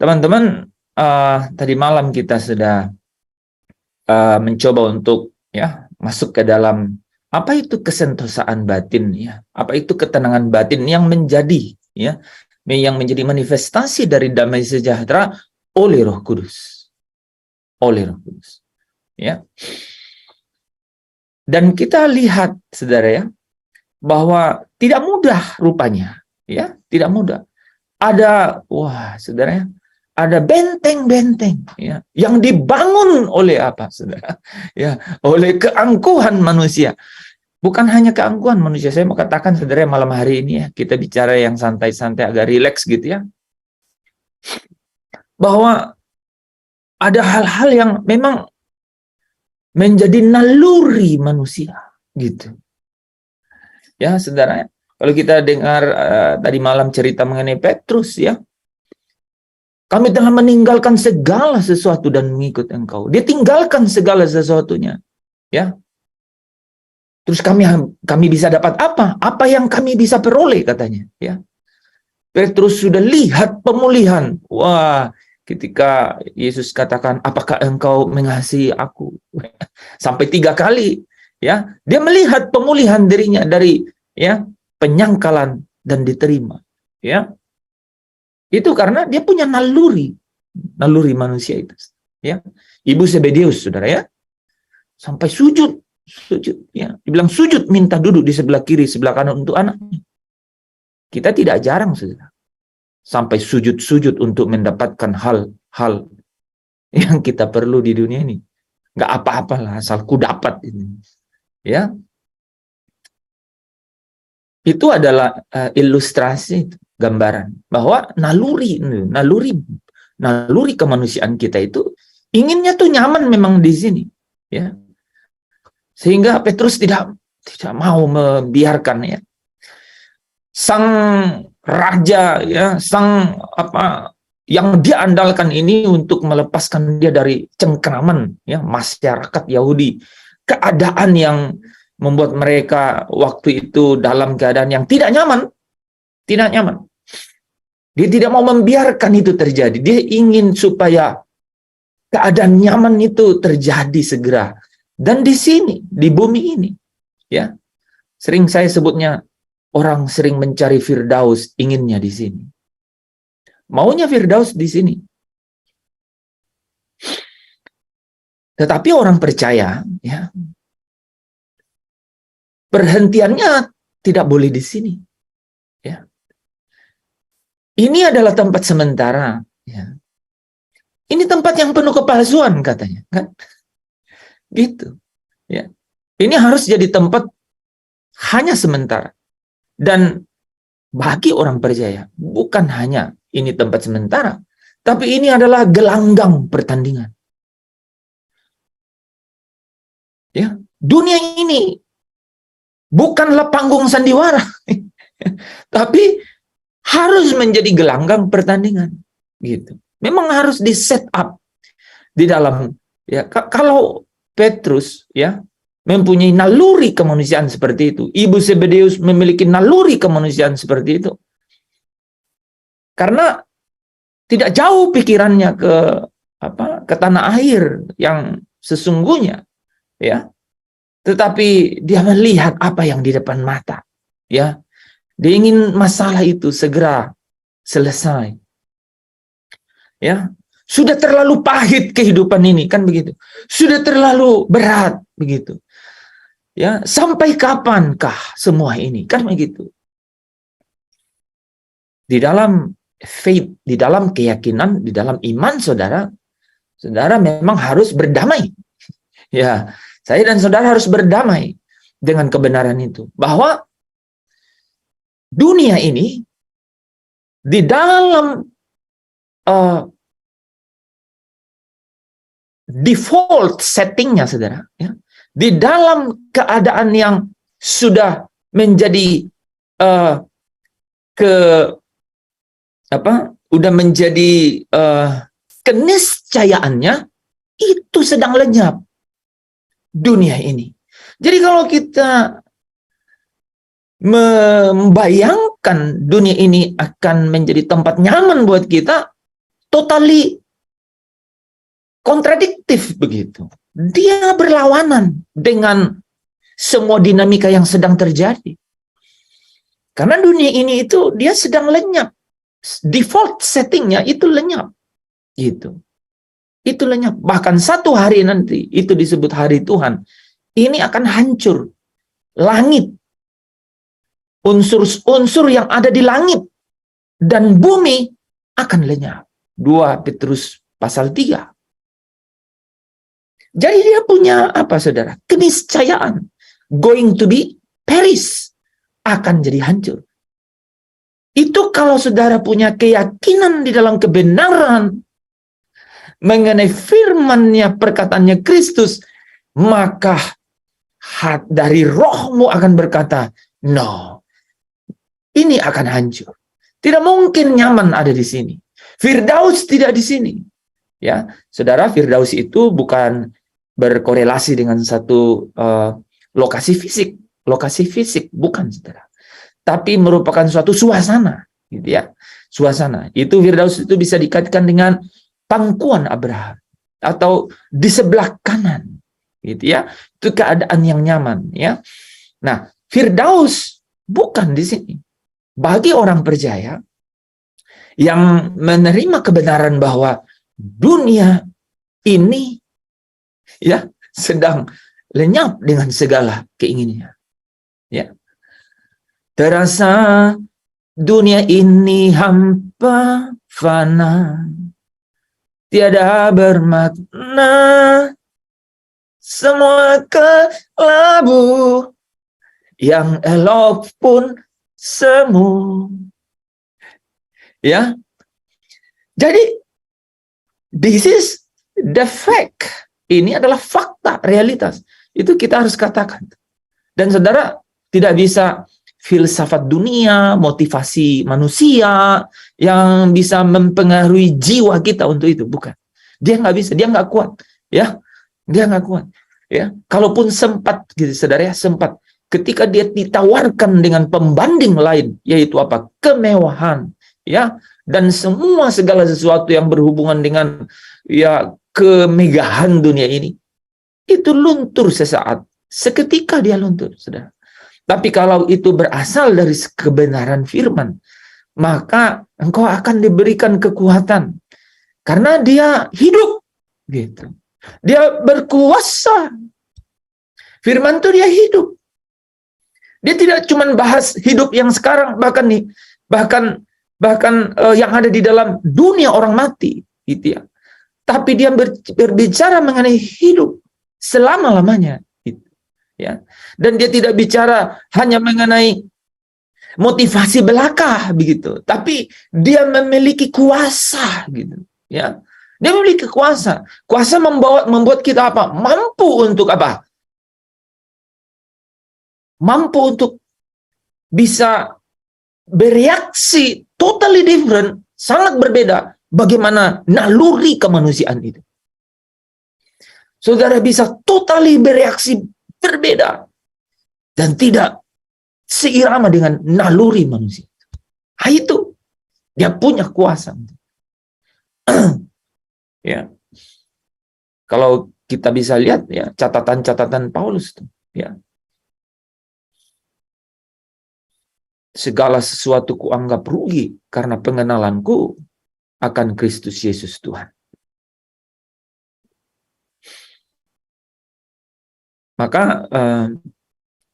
Teman-teman, tadi malam kita sudah mencoba untuk masuk ke dalam apa itu kesentosaan batin, apa itu ketenangan batin yang menjadi yang menjadi manifestasi dari damai sejahtera oleh Roh Kudus, Dan kita lihat, saudara, bahwa tidak mudah rupanya, tidak mudah. Ada, saudara, ada benteng-benteng yang dibangun oleh apa, saudara? Oleh keangkuhan manusia. Bukan hanya keangkuhan manusia. Saya mau katakan, saudara, malam hari ini kita bicara yang santai-santai, agak rileks gitu bahwa ada hal-hal yang memang menjadi naluri manusia gitu. Saudara, kalau kita dengar tadi malam cerita mengenai Petrus, kami telah meninggalkan segala sesuatu dan mengikut Engkau. Dia tinggalkan segala sesuatunya. Terus kami bisa dapat apa? Apa yang kami bisa peroleh, katanya. Petrus sudah lihat pemulihan. Ketika Yesus katakan, apakah engkau mengasihi aku? Sampai 3 kali. Dia melihat pemulihan dirinya dari penyangkalan dan diterima. Itu karena dia punya naluri manusia itu. Ibu Zebedeus, saudara, sampai sujud, dibilang sujud minta duduk di sebelah kiri, sebelah kanan untuk anaknya. Kita tidak jarang, saudara, sampai sujud-sujud untuk mendapatkan hal-hal yang kita perlu di dunia ini. Nggak apa-apalah, asal ku dapat ini. Itu adalah ilustrasi, gambaran bahwa naluri kemanusiaan kita itu inginnya tuh nyaman memang di sini, sehingga Petrus tidak mau membiarkan sang raja, sang yang dia andalkan ini untuk melepaskan dia dari cengkraman masyarakat Yahudi, keadaan yang membuat mereka waktu itu dalam keadaan yang tidak nyaman. Dia tidak mau membiarkan itu terjadi. Dia ingin supaya keadaan nyaman itu terjadi segera. Dan di sini, di bumi ini, sering saya sebutnya, orang sering mencari Firdaus, inginnya di sini. Maunya Firdaus di sini. Tetapi orang percaya, perhentiannya tidak boleh di sini. Ini adalah tempat sementara. Ini tempat yang penuh kepalsuan, katanya, kan? Gitu. Ini harus jadi tempat hanya sementara. Dan bagi orang percaya, bukan hanya ini tempat sementara, tapi ini adalah gelanggang pertandingan. Dunia ini bukanlah panggung sandiwara, tapi harus menjadi gelanggang pertandingan, gitu. Memang harus di set up di dalam. Kalau Petrus mempunyai naluri kemanusiaan seperti itu, Ibu Zebedeus memiliki naluri kemanusiaan seperti itu, karena tidak jauh pikirannya ke tanah air yang sesungguhnya, tetapi dia melihat apa yang di depan mata, Dia ingin masalah itu segera selesai. Sudah terlalu pahit kehidupan ini, kan begitu. Sudah terlalu berat, begitu. Sampai kapankah semua ini, kan begitu. Di dalam faith, di dalam keyakinan, di dalam iman saudara memang harus berdamai. Saya dan saudara harus berdamai dengan kebenaran itu, bahwa dunia ini di dalam default settingnya, saudara, di dalam keadaan yang sudah menjadi udah menjadi keniscayaannya itu sedang lenyap dunia ini. Jadi kalau kita membayangkan dunia ini akan menjadi tempat nyaman buat kita, totally kontradiktif begitu. Dia berlawanan dengan semua dinamika yang sedang terjadi. Karena dunia ini itu dia sedang lenyap. Default settingnya itu lenyap. Gitu. Itu lenyap. Bahkan satu hari nanti, itu disebut hari Tuhan, ini akan hancur. Langit, unsur-unsur yang ada di langit dan bumi akan lenyap. 2 Petrus pasal 3. Jadi dia punya apa, saudara? Keniscayaan. Going to be perish. Akan jadi hancur. Itu kalau saudara punya keyakinan di dalam kebenaran mengenai firman-Nya, perkataannya Kristus, maka dari rohmu akan berkata, no, ini akan hancur. Tidak mungkin nyaman ada di sini. Firdaus tidak di sini. Ya, saudara, Firdaus itu bukan berkorelasi dengan satu lokasi fisik. Lokasi fisik, bukan, saudara. Tapi merupakan suatu suasana. Gitu ya. Suasana. Itu Firdaus itu bisa dikaitkan dengan pangkuan Abraham. Atau di sebelah kanan. Gitu ya. Itu keadaan yang nyaman. Ya. Nah, Firdaus bukan di sini. Bagi orang percaya yang menerima kebenaran bahwa dunia ini ya sedang lenyap dengan segala keinginannya. Ya. Terasa dunia ini hampa fana, tiada bermakna, semua kelabu, yang elok pun semu. Ya. Jadi this is the fact. Ini adalah fakta, realitas. Itu kita harus katakan. Dan saudara tidak bisa filsafat dunia, motivasi manusia yang bisa mempengaruhi jiwa kita untuk itu, bukan. Dia nggak bisa, dia nggak kuat, ya. Dia nggak kuat, ya. Kalaupun sempat, gitu, saudara ya, sempat. Ketika dia ditawarkan dengan pembanding lain, yaitu apa? Kemewahan, ya, dan semua segala sesuatu yang berhubungan dengan ya kemegahan dunia ini, itu luntur sesaat. Seketika dia luntur, saudara. Tapi kalau itu berasal dari kebenaran firman, maka engkau akan diberikan kekuatan. Karena dia hidup. Gitu. Dia berkuasa. Firman itu dia hidup. Dia tidak cuma bahas hidup yang sekarang, bahkan yang ada di dalam dunia orang mati. Gitu ya. Tapi dia berbicara mengenai hidup selama-lamanya, gitu, ya. Dan dia tidak bicara hanya mengenai motivasi belaka, begitu. Tapi dia memiliki kuasa, gitu, ya. Dia memiliki kuasa. Kuasa membuat kita apa? Mampu untuk apa? Mampu untuk bisa bereaksi totally different, sangat berbeda. Bagaimana naluri kemanusiaan itu. Saudara bisa totally bereaksi berbeda. Dan tidak seirama dengan naluri manusia. Nah, itu. Dia punya kuasa. Ya. Kalau kita bisa lihat ya catatan-catatan Paulus itu, ya. Segala sesuatu kuanggap rugi karena pengenalanku akan Kristus Yesus Tuhan. Maka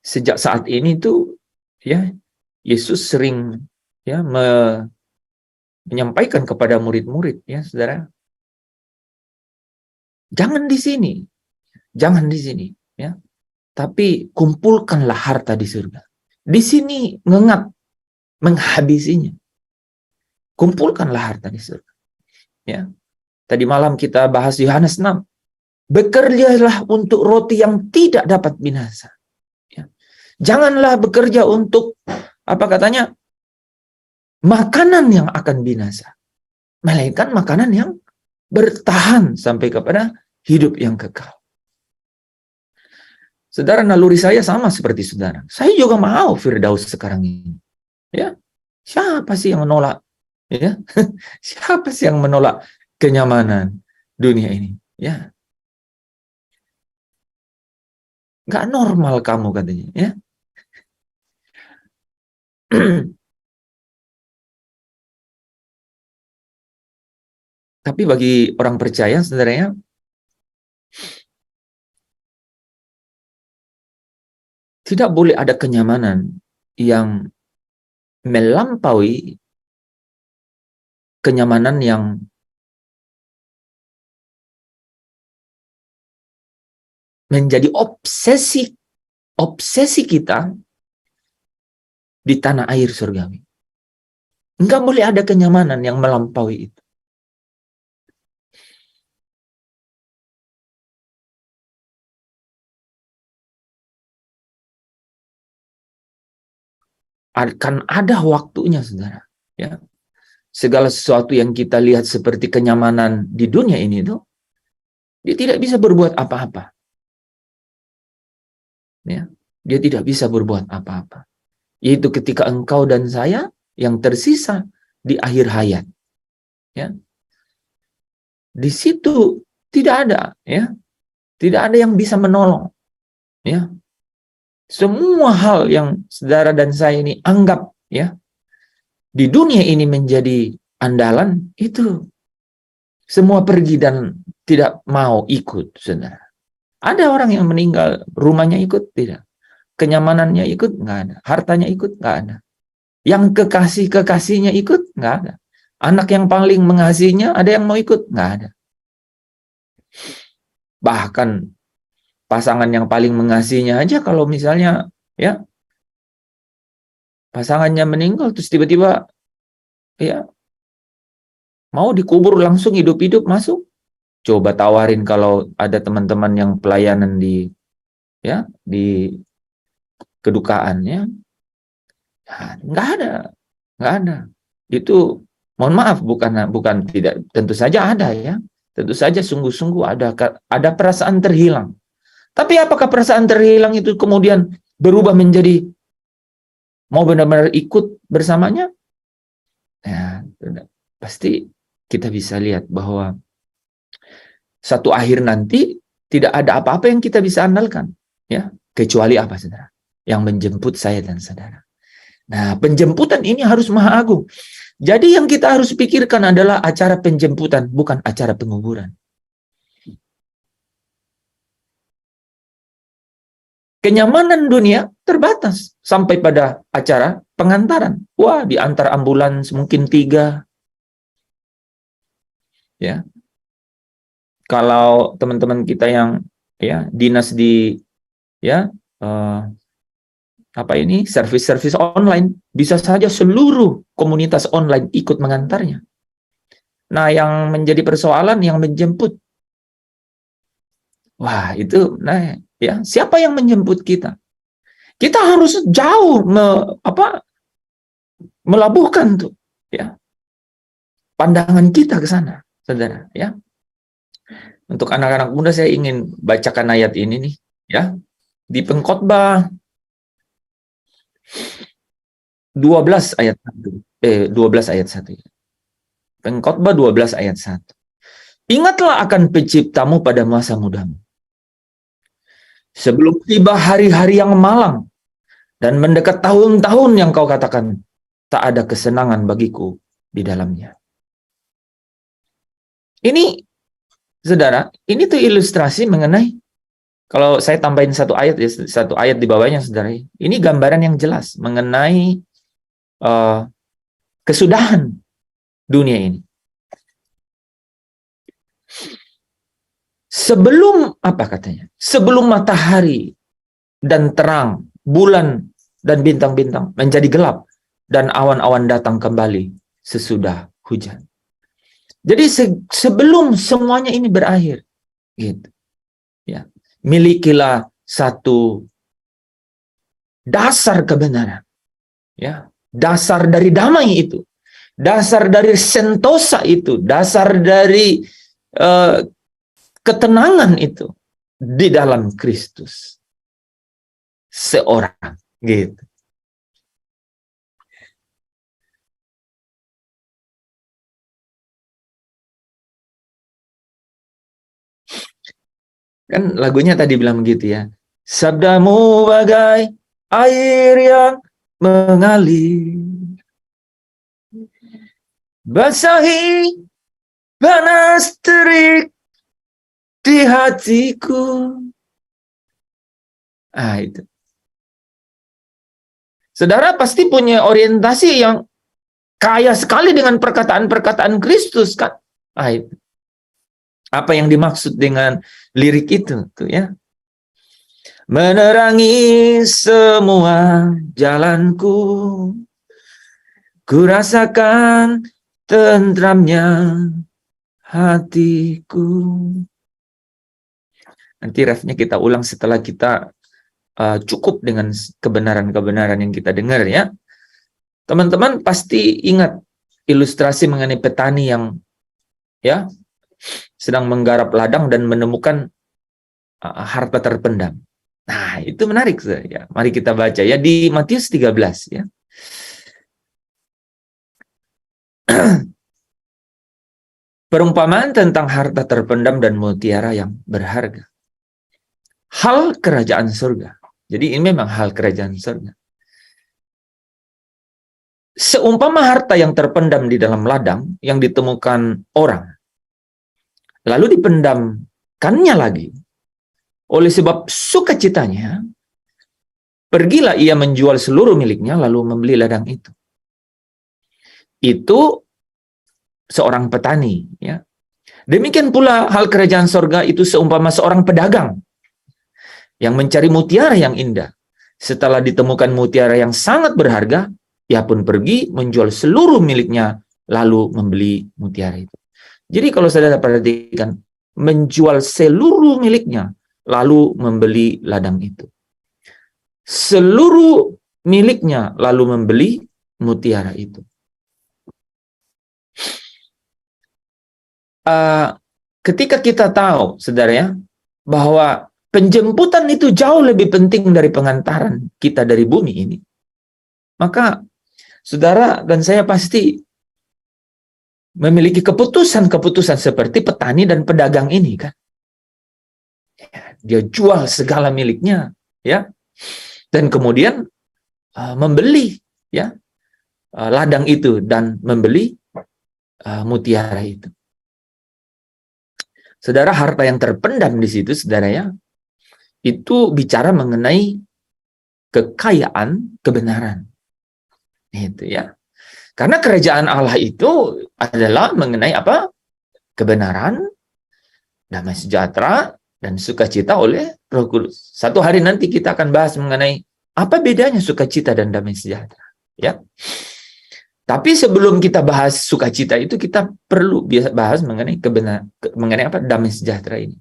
sejak saat ini tuh ya Yesus sering ya menyampaikan kepada murid-murid, ya saudara, jangan di sini, ya, tapi kumpulkanlah harta di surga. Di sini menghabisinya. Kumpulkanlah harta di surga. Ya. Tadi malam kita bahas Yohanes 6. Bekerjalah untuk roti yang tidak dapat binasa. Ya. Janganlah bekerja untuk, apa katanya, makanan yang akan binasa. Melainkan makanan yang bertahan sampai kepada hidup yang kekal. Saudara, naluri saya sama seperti saudara. Saya juga mau Firdaus sekarang ini. Ya. Siapa sih yang menolak Ya, siapa sih yang menolak kenyamanan dunia ini? Ya, nggak normal kamu katanya. Ya, tapi bagi orang percaya, sebenarnya tidak boleh ada kenyamanan yang melampaui kenyamanan yang menjadi obsesi kita di tanah air surgawi. Enggak boleh ada kenyamanan yang melampaui itu. Akan ada waktunya, saudara. Ya, segala sesuatu yang kita lihat seperti kenyamanan di dunia ini itu, dia tidak bisa berbuat apa-apa. Ya, dia tidak bisa berbuat apa-apa. Yaitu ketika engkau dan saya yang tersisa di akhir hayat. Ya, di situ tidak ada, ya, tidak ada yang bisa menolong. Ya, semua hal yang saudara dan saya ini anggap, ya, di dunia ini menjadi andalan, itu semua pergi dan tidak mau ikut, saudara. Ada orang yang meninggal, rumahnya ikut, tidak. Kenyamanannya ikut, nggak ada. Hartanya ikut, nggak ada. Yang kekasih-kekasihnya ikut, nggak ada. Anak yang paling mengasihinya, ada yang mau ikut, nggak ada. Bahkan pasangan yang paling mengasihinya aja, kalau misalnya, ya, pasangannya meninggal, terus tiba-tiba, ya, mau dikubur langsung hidup-hidup masuk. Coba tawarin kalau ada teman-teman yang pelayanan di, ya, di kedukaannya, nggak ada, nggak ada. Itu, mohon maaf, bukan bukan tidak, tentu saja ada, ya, tentu saja sungguh-sungguh ada perasaan terhilang. Tapi apakah perasaan terhilang itu kemudian berubah menjadi mau benar-benar ikut bersamanya? Ya, pasti kita bisa lihat bahwa satu akhir nanti tidak ada apa-apa yang kita bisa andalkan, ya, kecuali apa, saudara? Yang menjemput saya dan saudara. Nah, penjemputan ini harus maha agung. Jadi yang kita harus pikirkan adalah acara penjemputan, bukan acara penguburan. Kenyamanan dunia terbatas sampai pada acara pengantaran. Wah, di antar ambulans mungkin 3, ya. Kalau teman-teman kita yang, ya, dinas di, ya, apa ini, servis-servis online, bisa saja seluruh komunitas online ikut mengantarnya. Nah, yang menjadi persoalan yang menjemput. Wah, itu, nah, ya, siapa yang menjemput kita? Kita harus jauh melabuhkan tuh, ya, pandangan kita ke sana, saudara, ya. Untuk anak-anak muda saya ingin bacakan ayat ini nih, ya, di Pengkhotbah 12 ayat 1. 12 ayat 1. Pengkhotbah 12 ayat 1. Ingatlah akan penciptamu pada masa mudamu, sebelum tiba hari-hari yang malang dan mendekat tahun-tahun yang kau katakan, tak ada kesenangan bagiku di dalamnya. Ini, saudara, ini tuh ilustrasi mengenai, kalau saya tambahin satu ayat, ya, satu ayat di bawahnya, saudara, ini gambaran yang jelas mengenai kesudahan dunia ini. Sebelum, apa katanya? Sebelum matahari dan terang, bulan dan bintang-bintang menjadi gelap, dan awan-awan datang kembali sesudah hujan. Jadi sebelum semuanya ini berakhir, gitu, ya, milikilah satu dasar kebenaran, ya, dasar dari damai itu, dasar dari sentosa itu, dasar dari ketenangan itu di dalam Kristus seorang, gitu. Kan lagunya tadi bilang begitu ya. Sabdamu bagai air yang mengalir, basahi panas terik di hatiku. Itu. Saudara pasti punya orientasi yang kaya sekali dengan perkataan-perkataan Kristus, kan? Itu. Apa yang dimaksud dengan lirik itu, tuh ya? Menerangi semua jalanku, ku rasakan tentramnya hatiku. Nanti refnya kita ulang setelah kita cukup dengan kebenaran-kebenaran yang kita dengar ya. Teman-teman pasti ingat ilustrasi mengenai petani yang ya sedang menggarap ladang dan menemukan harta terpendam. Nah, itu menarik ya. Mari kita baca ya di Matius 13 ya. Perumpamaan tentang harta terpendam dan mutiara yang berharga. Hal kerajaan surga. Jadi ini memang hal kerajaan surga. Seumpama harta yang terpendam di dalam ladang yang ditemukan orang, lalu dipendamkannya lagi. Oleh sebab sukacitanya, pergilah ia menjual seluruh miliknya lalu membeli ladang itu. Itu seorang petani. Ya. Demikian pula hal kerajaan surga itu seumpama seorang pedagang yang mencari mutiara yang indah. Setelah ditemukan mutiara yang sangat berharga, ia pun pergi menjual seluruh miliknya lalu membeli mutiara itu. Jadi kalau saudara perhatikan, menjual seluruh miliknya lalu membeli ladang itu. Seluruh miliknya lalu membeli mutiara itu. Ketika kita tahu, saudara ya, bahwa penjemputan itu jauh lebih penting dari pengantaran kita dari bumi ini, maka saudara dan saya pasti memiliki keputusan-keputusan seperti petani dan pedagang ini, kan? Dia jual segala miliknya, ya, dan kemudian membeli, ya, ladang itu dan membeli mutiara itu. Saudara, harta yang terpendam di situ, saudara ya, itu bicara mengenai kekayaan kebenaran. Itu ya. Karena kerajaan Allah itu adalah mengenai apa? Kebenaran, damai sejahtera, dan sukacita oleh Roh Kudus. Satu hari nanti kita akan bahas mengenai apa bedanya sukacita dan damai sejahtera. Ya. Tapi sebelum kita bahas sukacita itu, kita perlu bahas mengenai kebenaran, mengenai apa? Damai sejahtera ini.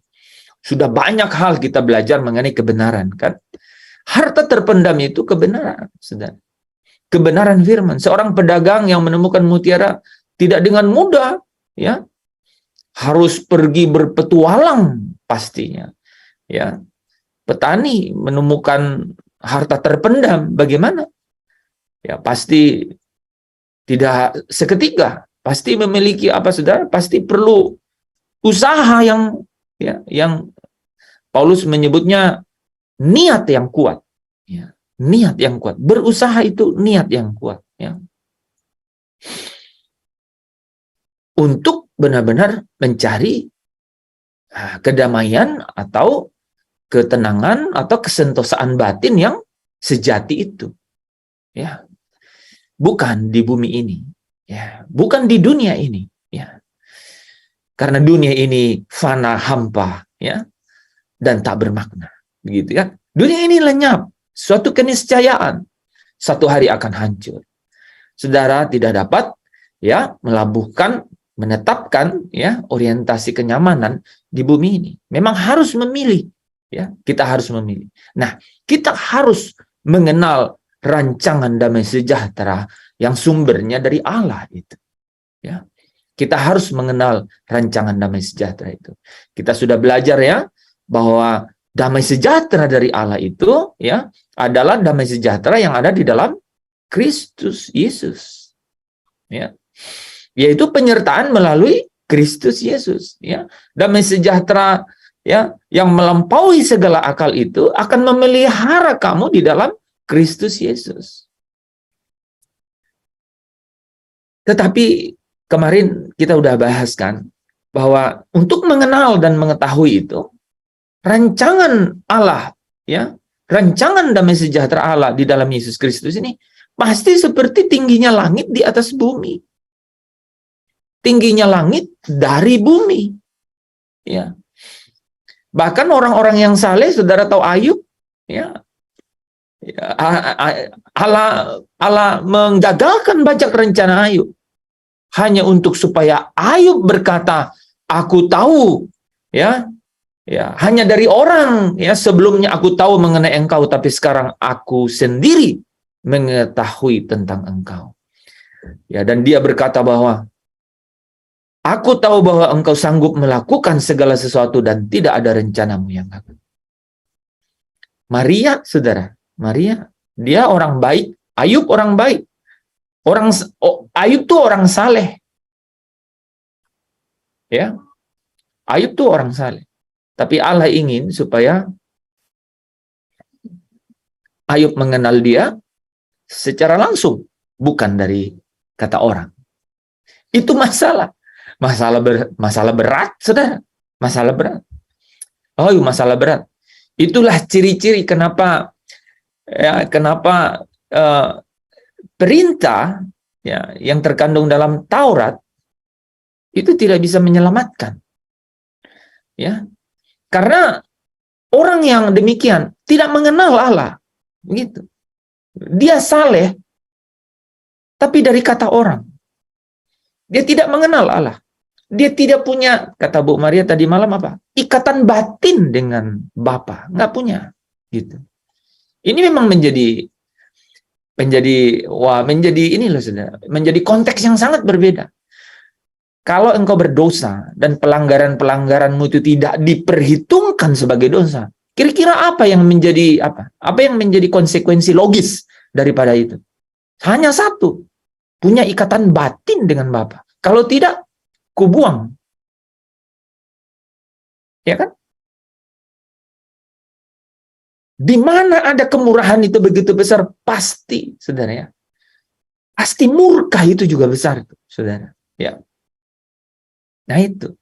Sudah banyak hal kita belajar mengenai kebenaran, kan? Harta terpendam itu kebenaran, saudara. Kebenaran firman. Seorang pedagang yang menemukan mutiara tidak dengan mudah, ya. Harus pergi berpetualang pastinya. Ya. Petani menemukan harta terpendam, bagaimana? Ya, pasti tidak seketika, pasti memiliki apa, saudara? Pasti perlu usaha yang ya, yang Paulus menyebutnya niat yang kuat. Ya, niat yang kuat. Berusaha itu niat yang kuat. Ya. Untuk benar-benar mencari kedamaian atau ketenangan atau kesentosaan batin yang sejati itu. Ya. Bukan di bumi ini, ya, bukan di dunia ini, ya. Karena dunia ini fana, hampa, ya, dan tak bermakna, begitu kan? Dunia ini lenyap, suatu keniscayaan, satu hari akan hancur. Saudara tidak dapat, ya, menetapkan, ya, orientasi kenyamanan di bumi ini. Memang harus memilih, ya, kita harus memilih. Nah, kita harus mengenal rancangan damai sejahtera yang sumbernya dari Allah itu. Ya. Kita harus mengenal rancangan damai sejahtera itu. Kita sudah belajar ya bahwa damai sejahtera dari Allah itu ya adalah damai sejahtera yang ada di dalam Kristus Yesus. Ya. Yaitu penyertaan melalui Kristus Yesus, ya. Damai sejahtera ya, yang melampaui segala akal itu akan memelihara kamu di dalam Kristus Yesus. Tetapi kemarin kita udah bahas kan, bahwa untuk mengenal dan mengetahui itu, rancangan Allah, ya, rancangan damai sejahtera Allah di dalam Yesus Kristus ini pasti seperti tingginya langit di atas bumi. Tingginya langit dari bumi. Ya. Bahkan orang-orang yang saleh, saudara tahu Ayub, ya, Allah menggagalkan banyak rencana Ayub hanya untuk supaya Ayub berkata, aku tahu, ya, hanya dari orang, ya, sebelumnya aku tahu mengenai engkau, tapi sekarang aku sendiri mengetahui tentang engkau. Ya, dan dia berkata bahwa aku tahu bahwa engkau sanggup melakukan segala sesuatu dan tidak ada rencanamu yang gagal. Maria, saudara, Maria, dia orang baik, Ayub orang baik. Ayub tuh orang saleh. Ya. Ayub tuh orang saleh. Tapi Allah ingin supaya Ayub mengenal dia secara langsung, bukan dari kata orang. Itu masalah. Masalah berat, saudara. Masalah berat. Oh, masalah berat. Itulah ciri-ciri kenapa perintah, ya, yang terkandung dalam Taurat itu tidak bisa menyelamatkan. Ya. Karena orang yang demikian tidak mengenal Allah. Begitu. Dia saleh tapi dari kata orang. Dia tidak mengenal Allah. Dia tidak punya, kata Bu Maria tadi malam apa? Ikatan batin dengan Bapa, nggak punya, gitu. Ini memang menjadi ini loh, saudara, menjadi konteks yang sangat berbeda. Kalau engkau berdosa dan pelanggaran-pelanggaranmu itu tidak diperhitungkan sebagai dosa, kira-kira apa yang menjadi konsekuensi logis daripada itu? Hanya satu, punya ikatan batin dengan Bapa. Kalau tidak, kubuang. Ya kan? Di mana ada kemurahan itu begitu besar, pasti, saudara, ya. Pasti murka itu juga besar, saudara. Ya. Nah itu.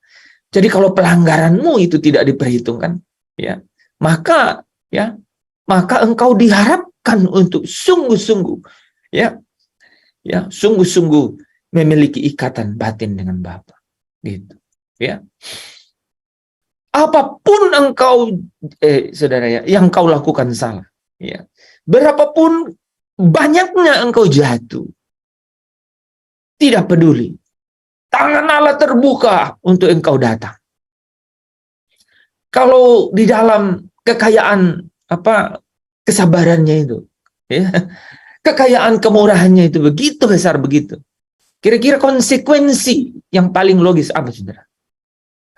Jadi kalau pelanggaranmu itu tidak diperhitungkan, ya, maka engkau diharapkan untuk sungguh-sungguh, ya, sungguh-sungguh memiliki ikatan batin dengan Bapa, gitu, ya. Apapun engkau, saudara, ya, yang kau lakukan salah, ya, berapapun banyaknya engkau jatuh, tidak peduli, tangan Allah terbuka untuk engkau datang. Kalau di dalam kekayaan kesabarannya itu, ya, kekayaan kemurahannya itu begitu besar, begitu. Kira-kira konsekuensi yang paling logis apa, saudara?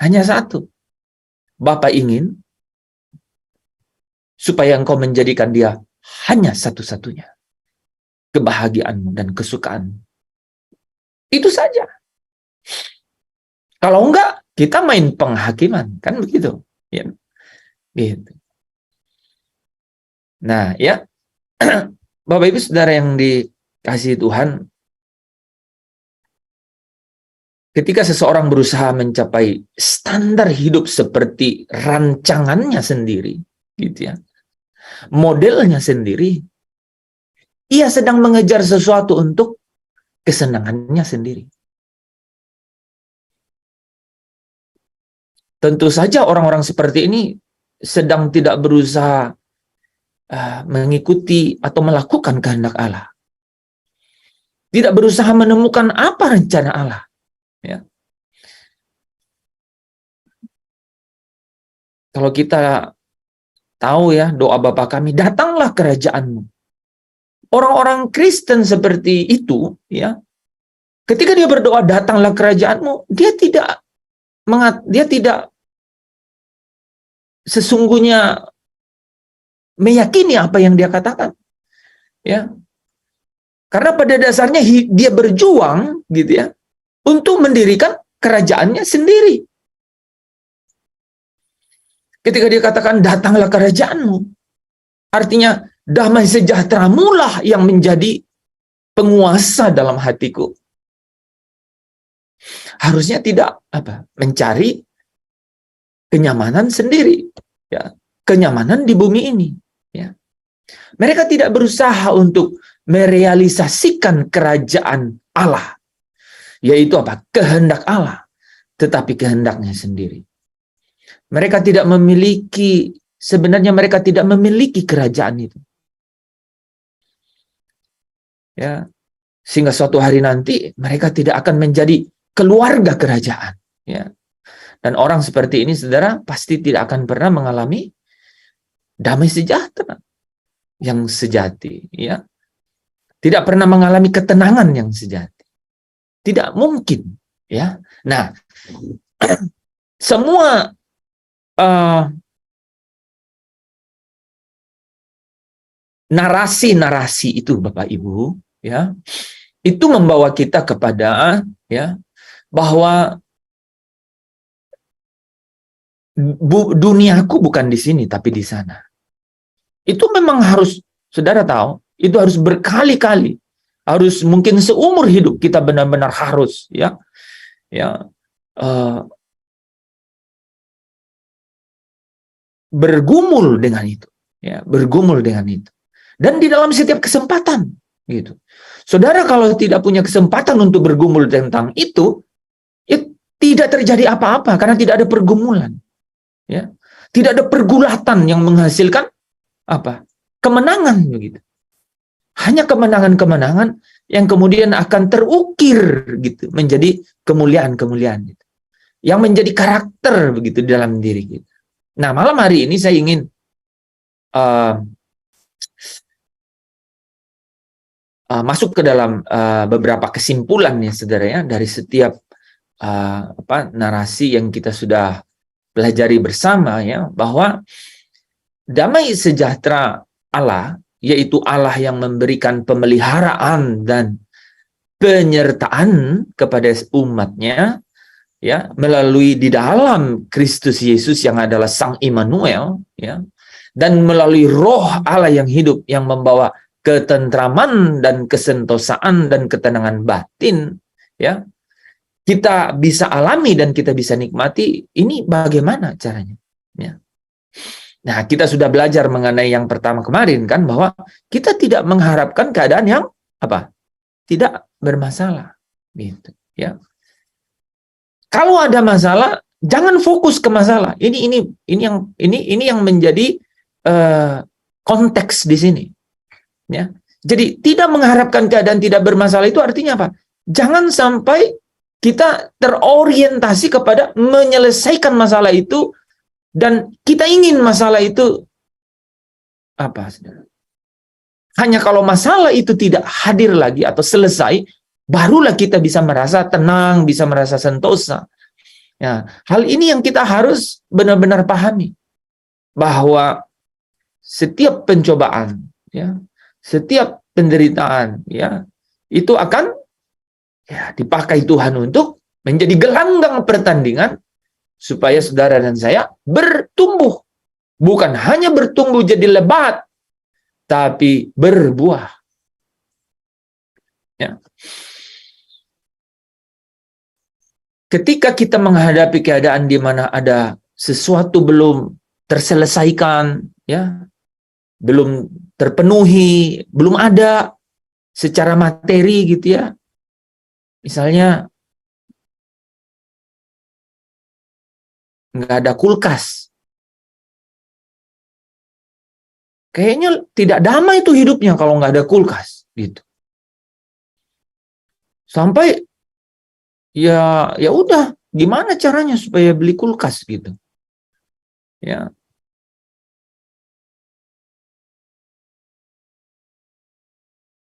Hanya satu. Bapa ingin supaya engkau menjadikan dia hanya satu-satunya kebahagiaanmu dan kesukaanmu. Itu saja. Kalau enggak, kita main penghakiman, kan begitu? Ya. Gitu. Nah, ya. Bapak Ibu Saudara yang dikasihi Tuhan, ketika seseorang berusaha mencapai standar hidup seperti rancangannya sendiri, gitu ya, modelnya sendiri, ia sedang mengejar sesuatu untuk kesenangannya sendiri. Tentu saja orang-orang seperti ini sedang tidak berusaha mengikuti atau melakukan kehendak Allah. Tidak berusaha menemukan apa rencana Allah. Ya. Kalau kita tahu, ya, doa Bapa kami, datanglah kerajaanmu. Orang-orang Kristen seperti itu, ya, ketika dia berdoa datanglah kerajaanmu, dia tidak sesungguhnya meyakini apa yang dia katakan, ya, karena pada dasarnya dia berjuang, gitu ya, untuk mendirikan kerajaannya sendiri. Ketika dia katakan datanglah kerajaanmu, artinya damai sejahtera mulah yang menjadi penguasa dalam hatiku. Harusnya tidak mencari kenyamanan sendiri, ya, kenyamanan di bumi ini, ya. Mereka tidak berusaha untuk merealisasikan kerajaan Allah, yaitu kehendak Allah, tetapi kehendaknya sendiri. Mereka sebenarnya mereka tidak memiliki kerajaan itu. Ya, sehingga suatu hari nanti mereka tidak akan menjadi keluarga kerajaan, ya. Dan orang seperti ini, saudara, pasti tidak akan pernah mengalami damai sejahtera yang sejati, ya. Tidak pernah mengalami ketenangan yang sejati. Tidak mungkin, ya. Nah, semua narasi-narasi itu, Bapak Ibu, ya, itu membawa kita kepada, ya, bahwa duniaku bukan di sini tapi di sana. Itu memang harus, saudara tahu, itu harus berkali-kali, harus mungkin seumur hidup kita benar-benar harus, ya, bergumul dengan itu, ya, bergumul dengan itu. Dan di dalam setiap kesempatan, gitu. Saudara kalau tidak punya kesempatan untuk bergumul tentang itu, ya, tidak terjadi apa-apa karena tidak ada pergumulan, ya. Tidak ada pergulatan yang menghasilkan kemenangan, begitu. Hanya kemenangan-kemenangan yang kemudian akan terukir, gitu, menjadi kemuliaan-kemuliaan, gitu, yang menjadi karakter, begitu, dalam diri kita. Nah, malam hari ini saya ingin masuk ke dalam beberapa kesimpulan, ya, saudara, ya, dari setiap narasi yang kita sudah pelajari bersama, ya, bahwa damai sejahtera Allah, yaitu Allah yang memberikan pemeliharaan dan penyertaan kepada umatnya, ya, melalui di dalam Kristus Yesus yang adalah Sang Immanuel, ya, dan melalui Roh Allah yang hidup yang membawa ketentraman dan kesentosaan dan ketenangan batin, ya, kita bisa alami dan kita bisa nikmati. Ini bagaimana caranya, ya. Nah, kita sudah belajar mengenai yang pertama kemarin, kan, bahwa kita tidak mengharapkan keadaan yang tidak bermasalah, gitu, ya. Kalau ada masalah, jangan fokus ke masalah. Ini yang menjadi konteks di sini, ya. Jadi tidak mengharapkan keadaan tidak bermasalah itu artinya apa? Jangan sampai kita terorientasi kepada menyelesaikan masalah itu dan kita ingin masalah itu hanya kalau masalah itu tidak hadir lagi atau selesai, barulah kita bisa merasa tenang, bisa merasa sentosa. Ya, hal ini yang kita harus benar-benar pahami, bahwa setiap pencobaan, ya, setiap penderitaan, ya, itu akan, ya, dipakai Tuhan untuk menjadi gelanggang pertandingan supaya saudara dan saya bertumbuh. Bukan hanya bertumbuh jadi lebat, tapi berbuah. Ya. Ketika kita menghadapi keadaan di mana ada sesuatu belum terselesaikan, ya, belum terpenuhi, belum ada secara materi, gitu, ya. Misalnya nggak ada kulkas. Kayaknya tidak damai itu hidupnya kalau nggak ada kulkas, gitu. Sampai ya udah, gimana caranya supaya beli kulkas, gitu, ya.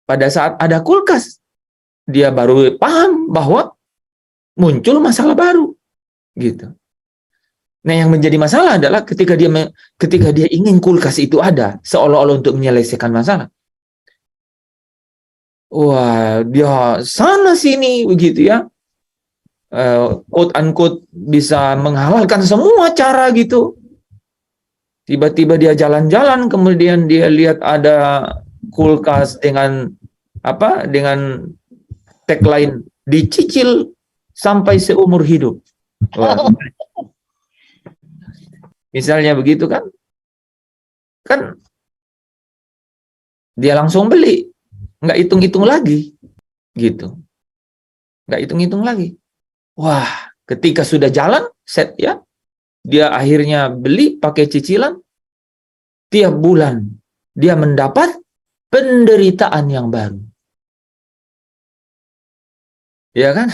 Pada saat ada kulkas, dia baru paham bahwa muncul masalah baru, gitu. Nah, yang menjadi masalah adalah ketika dia ingin kulkas itu ada seolah-olah untuk menyelesaikan masalah. Wah, dia sana sini, begitu, ya. Quote unquote bisa menghalalkan semua cara, gitu. Tiba-tiba dia jalan-jalan, kemudian dia lihat ada kulkas dengan dengan tagline dicicil sampai seumur hidup. Wah, misalnya begitu kan? Kan dia langsung beli, nggak hitung-hitung lagi, gitu. Nggak hitung-hitung lagi. Wah, ketika sudah jalan, set ya, dia akhirnya beli pakai cicilan, tiap bulan dia mendapat penderitaan yang baru. Ya kan?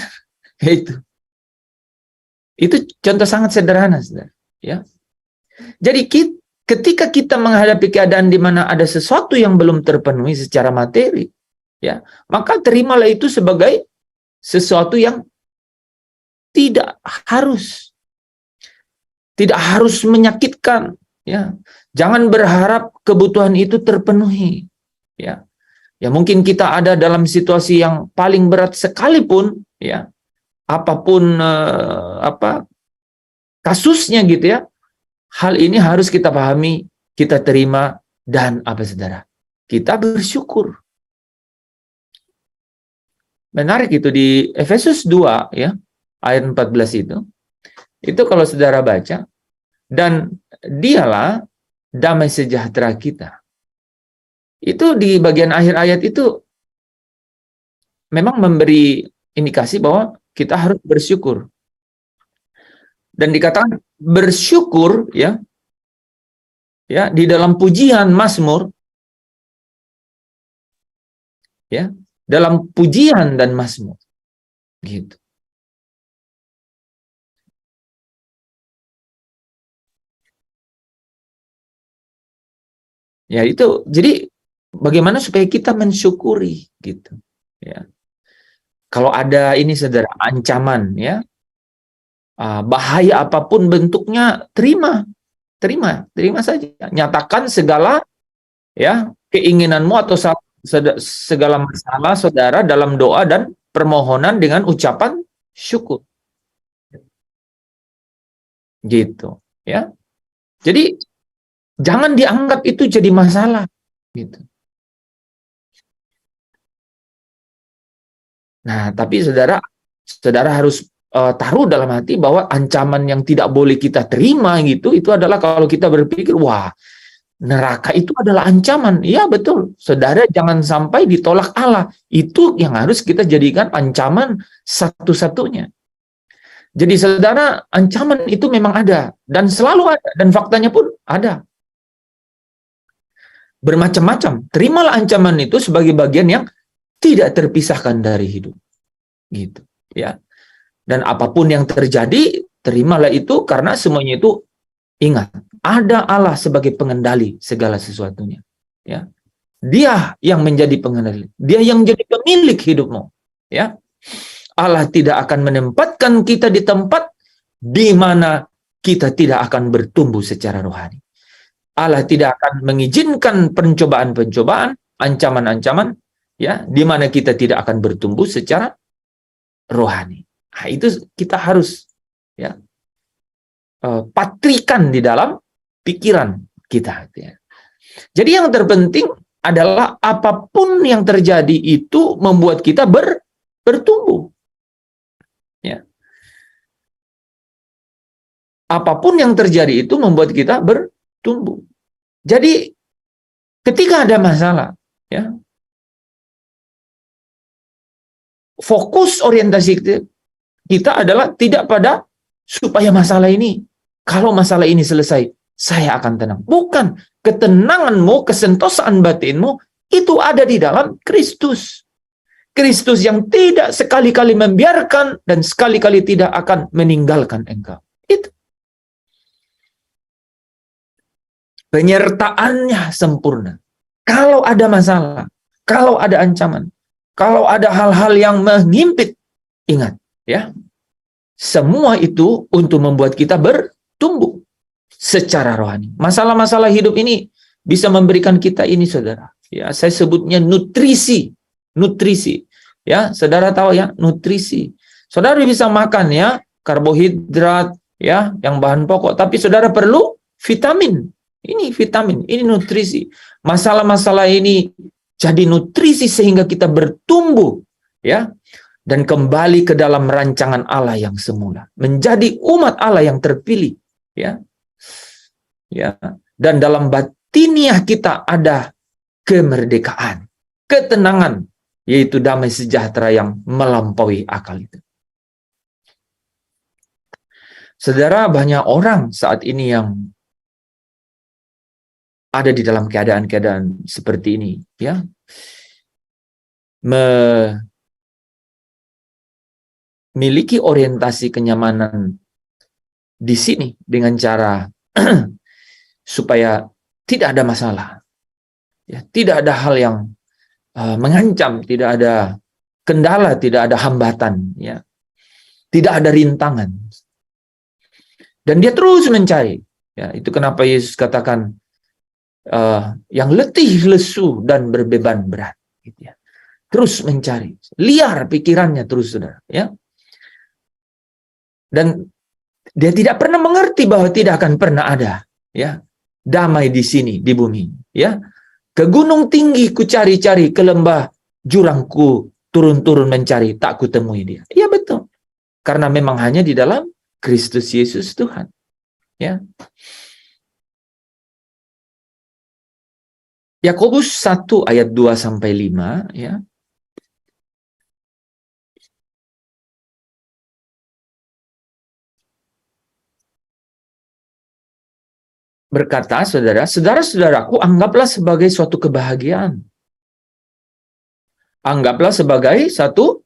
Itu contoh sangat sederhana, saudara. Ya. Jadi ketika kita menghadapi keadaan di mana ada sesuatu yang belum terpenuhi secara materi, ya, maka terimalah itu sebagai sesuatu yang tidak harus menyakitkan, ya. Jangan berharap kebutuhan itu terpenuhi, ya. Ya mungkin kita ada dalam situasi yang paling berat sekalipun, ya. Apapun kasusnya gitu ya. Hal ini harus kita pahami, kita terima, dan saudara? Kita bersyukur. Menarik itu di Efesus 2 ya, ayat 14 itu. Itu kalau saudara baca, dan dialah damai sejahtera kita. Itu di bagian akhir ayat itu memang memberi indikasi bahwa kita harus bersyukur. Dan dikatakan bersyukur ya di dalam pujian Mazmur, ya, dalam pujian dan Mazmur gitu. Ya itu, jadi bagaimana supaya kita mensyukuri gitu ya. Kalau ada ini saudara ancaman ya, bahaya apapun bentuknya, terima saja. Nyatakan segala ya keinginanmu atau segala masalah saudara dalam doa dan permohonan dengan ucapan syukur. Gitu ya. Jadi jangan dianggap itu jadi masalah gitu. Nah, tapi saudara harus taruh dalam hati bahwa ancaman yang tidak boleh kita terima gitu, itu adalah kalau kita berpikir, wah, neraka itu adalah ancaman. Iya, betul. Saudara jangan sampai ditolak Allah. Itu yang harus kita jadikan ancaman satu-satunya. Jadi saudara, ancaman itu memang ada. Dan selalu ada. Dan faktanya pun ada. Bermacam-macam. Terimalah ancaman itu sebagai bagian yang tidak terpisahkan dari hidup. Gitu. Ya. Dan apapun yang terjadi, terimalah itu karena semuanya itu, ingat, ada Allah sebagai pengendali segala sesuatunya. Ya. Dia yang menjadi pengendali. Dia yang jadi pemilik hidupmu. Ya. Allah tidak akan menempatkan kita di tempat di mana kita tidak akan bertumbuh secara rohani. Allah tidak akan mengizinkan pencobaan-pencobaan, ancaman-ancaman, ya, di mana kita tidak akan bertumbuh secara rohani. Nah, itu kita harus ya patrikan di dalam pikiran kita. Ya. Jadi yang terpenting adalah apapun yang terjadi itu membuat kita bertumbuh. Ya. Apapun yang terjadi itu membuat kita bertumbuh. Jadi ketika ada masalah, ya, fokus orientasi kita adalah tidak pada supaya masalah ini, kalau masalah ini selesai, saya akan tenang. Bukan. Ketenanganmu, kesentosaan batinmu, itu ada di dalam Kristus. Kristus yang tidak sekali-kali membiarkan dan sekali-kali tidak akan meninggalkan engkau. Itu. Penyertaannya sempurna. Kalau ada masalah, kalau ada ancaman, kalau ada hal-hal yang mengimpit, ingat, ya, semua itu untuk membuat kita bertumbuh secara rohani. Masalah-masalah hidup ini bisa memberikan kita ini, saudara. Ya, saya sebutnya nutrisi. Ya, saudara tahu ya, nutrisi. Saudara bisa makan ya karbohidrat, ya, yang bahan pokok, tapi saudara perlu vitamin. Ini vitamin, ini nutrisi. Masalah-masalah ini jadi nutrisi sehingga kita bertumbuh, ya, dan kembali ke dalam rancangan Allah yang semula, menjadi umat Allah yang terpilih, ya. Ya, dan dalam batiniah kita ada kemerdekaan, ketenangan, yaitu damai sejahtera yang melampaui akal itu. Saudara, banyak orang saat ini yang ada di dalam keadaan-keadaan seperti ini, ya, memiliki orientasi kenyamanan di sini dengan cara supaya tidak ada masalah, ya, tidak ada hal yang mengancam, tidak ada kendala, tidak ada hambatan, ya, tidak ada rintangan, dan dia terus mencari. Ya, itu kenapa Yesus katakan yang letih, lesu, dan berbeban berat, gitu ya. Terus mencari, liar pikirannya terus, saudara, ya. Dan dia tidak pernah mengerti bahwa tidak akan pernah ada, ya, damai di sini, di bumi, ya. Ke gunung tinggi ku cari-cari, ke lembah jurangku turun-turun mencari, tak kutemui dia. Iya betul, karena memang hanya di dalam Kristus Yesus Tuhan, ya. Yakobus 1 ayat 2-5, ya. Berkata, saudara-saudaraku, anggaplah sebagai suatu kebahagiaan. Anggaplah sebagai satu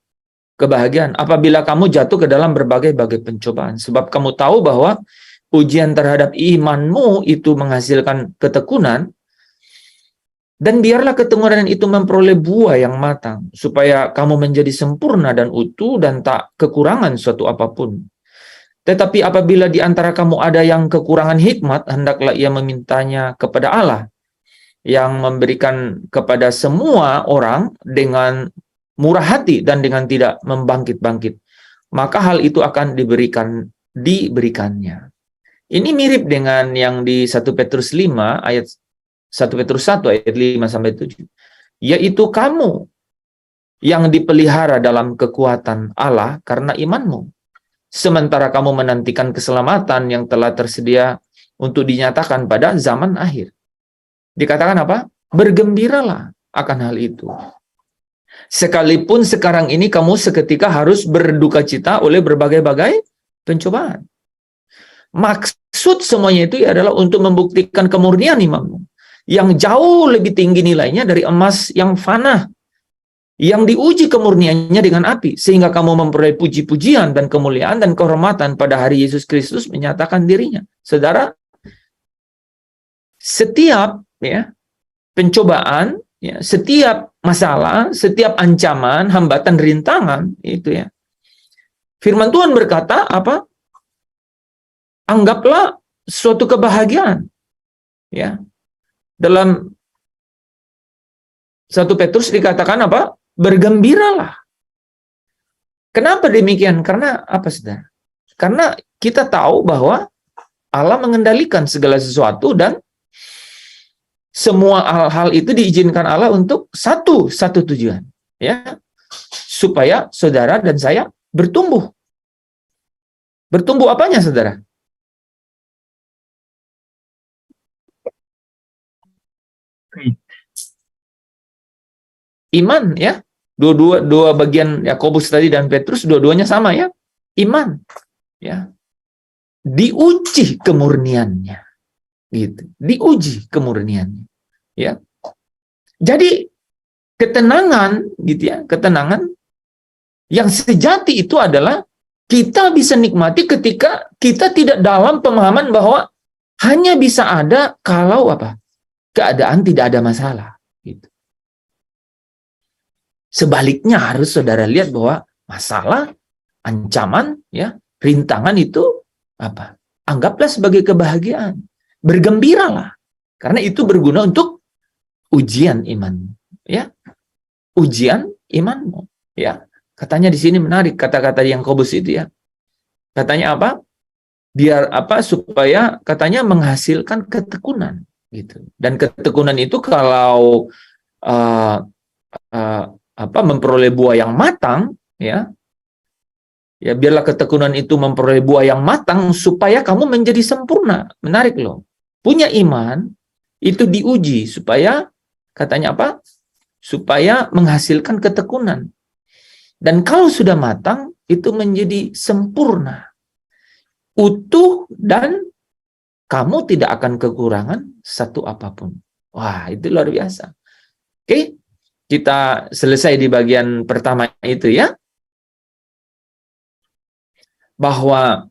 kebahagiaan apabila kamu jatuh ke dalam berbagai-bagai pencobaan. Sebab kamu tahu bahwa ujian terhadap imanmu itu menghasilkan ketekunan. Dan biarlah ketekunan itu memperoleh buah yang matang, supaya kamu menjadi sempurna dan utuh dan tak kekurangan suatu apapun. Tetapi apabila di antara kamu ada yang kekurangan hikmat, hendaklah ia memintanya kepada Allah, yang memberikan kepada semua orang dengan murah hati dan dengan tidak membangkit-bangkit. Maka hal itu akan diberikannya. Ini mirip dengan yang di 1 Petrus 5 ayat 1 Petrus 1 ayat 5-7. Yaitu kamu yang dipelihara dalam kekuatan Allah karena imanmu. Sementara kamu menantikan keselamatan yang telah tersedia untuk dinyatakan pada zaman akhir. Dikatakan apa? Bergembiralah akan hal itu. Sekalipun sekarang ini kamu seketika harus berduka cita oleh berbagai-bagai pencobaan. Maksud semuanya itu adalah untuk membuktikan kemurnian imanmu, yang jauh lebih tinggi nilainya dari emas yang fana, yang diuji kemurniannya dengan api, sehingga kamu memperoleh puji-pujian dan kemuliaan dan kehormatan pada hari Yesus Kristus menyatakan dirinya. Saudara, setiap, ya, pencobaan, ya, setiap masalah, setiap ancaman, hambatan, rintangan, itu, ya, firman Tuhan berkata apa? Anggaplah suatu kebahagiaan, ya. Dalam 1 Petrus dikatakan apa? Bergembiralah. Kenapa demikian? Karena apa, saudara? Karena kita tahu bahwa Allah mengendalikan segala sesuatu dan semua hal-hal itu diizinkan Allah untuk satu tujuan, ya, supaya saudara dan saya bertumbuh. Bertumbuh apanya, saudara? Iman, ya. Dua bagian Yakobus tadi dan Petrus dua-duanya sama, ya. Iman, ya. Diuji kemurniannya. Gitu. Diuji kemurniannya, ya. Jadi ketenangan, gitu ya, ketenangan yang sejati itu adalah kita bisa nikmati ketika kita tidak dalam pemahaman bahwa hanya bisa ada kalau apa? Keadaan tidak ada masalah, gitu. Sebaliknya harus saudara lihat bahwa masalah, ancaman, ya, rintangan itu apa? Anggaplah sebagai kebahagiaan. Bergembiralah, karena itu berguna untuk ujian imanmu, ya. Ujian imanmu, ya. Katanya di sini menarik kata-kata yang Yakobus itu, ya. Katanya apa? biar apa, supaya katanya menghasilkan ketekunan gitu. Dan ketekunan itu kalau uh, memperoleh buah yang matang, ya biarlah ketekunan itu memperoleh buah yang matang supaya kamu menjadi sempurna. Menarik loh. Punya iman itu diuji supaya katanya apa? Supaya menghasilkan ketekunan. Dan kalau sudah matang itu menjadi sempurna, utuh, dan kamu tidak akan kekurangan satu apapun. Wah, itu luar biasa. Oke, kita selesai di bagian pertama itu ya. Bahwa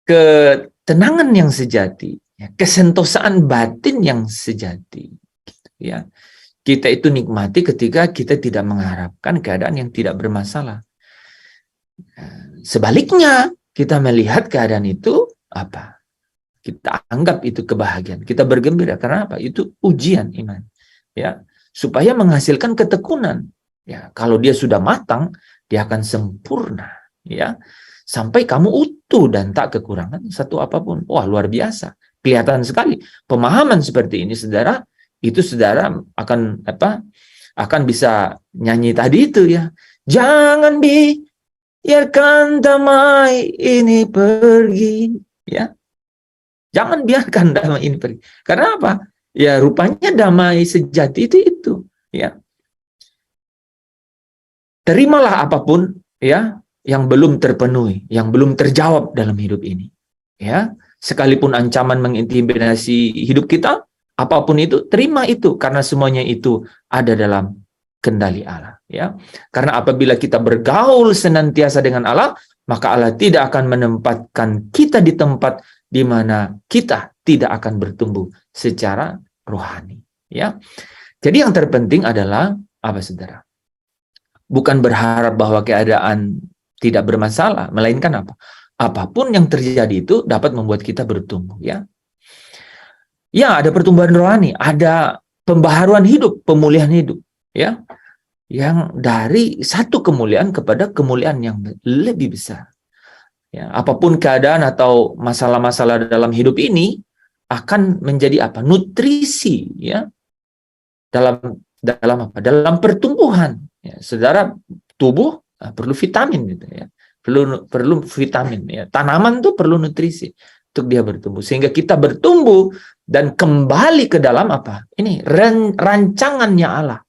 ketenangan yang sejati, kesentosaan batin yang sejati, gitu ya. Kita itu nikmati ketika kita tidak mengharapkan keadaan yang tidak bermasalah. Sebaliknya, kita melihat keadaan itu apa? Kita anggap itu kebahagiaan. Kita bergembira karena apa? Itu ujian iman. Ya, supaya menghasilkan ketekunan. Ya, kalau dia sudah matang, dia akan sempurna, ya. Sampai kamu utuh dan tak kekurangan satu apapun. Wah, luar biasa. Kelihatan sekali. Pemahaman seperti ini, saudara, itu saudara akan apa? Akan bisa nyanyi tadi itu ya. Jangan biarkan damai ini pergi, ya. Jangan biarkan damai ini pergi. Karena apa? Ya, rupanya damai sejati itu, ya. Terimalah apapun, ya, yang belum terpenuhi, yang belum terjawab dalam hidup ini. Ya, sekalipun ancaman mengintimidasi hidup kita, apapun itu, terima itu karena semuanya itu ada dalam kendali Allah, ya. Karena apabila kita bergaul senantiasa dengan Allah, maka Allah tidak akan menempatkan kita di tempat di mana kita tidak akan bertumbuh secara rohani, ya. Jadi yang terpenting adalah apa, saudara? Bukan berharap bahwa keadaan tidak bermasalah, melainkan apa? Apapun yang terjadi itu dapat membuat kita bertumbuh, ya. Ya, ada pertumbuhan rohani, ada pembaharuan hidup, pemulihan hidup, ya. Yang dari satu kemuliaan kepada kemuliaan yang lebih besar. Ya, apapun keadaan atau masalah-masalah dalam hidup ini akan menjadi apa? Nutrisi, ya. Dalam apa? Dalam pertumbuhan. Ya, saudara, tubuh perlu vitamin gitu ya. Perlu vitamin ya. Tanaman tuh perlu nutrisi untuk dia bertumbuh sehingga kita bertumbuh dan kembali ke dalam apa? Ini rancangannya Allah.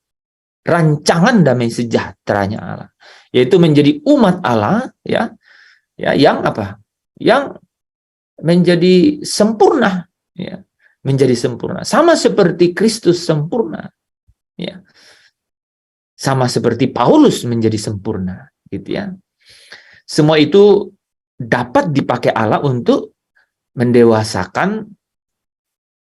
Rancangan damai sejahteranya Allah. Yaitu menjadi umat Allah ya. Ya, yang apa? Yang menjadi sempurna ya. Menjadi sempurna. Sama seperti Kristus sempurna. Ya. Sama seperti Paulus menjadi sempurna, gitu ya. Semua itu dapat dipakai Allah untuk mendewasakan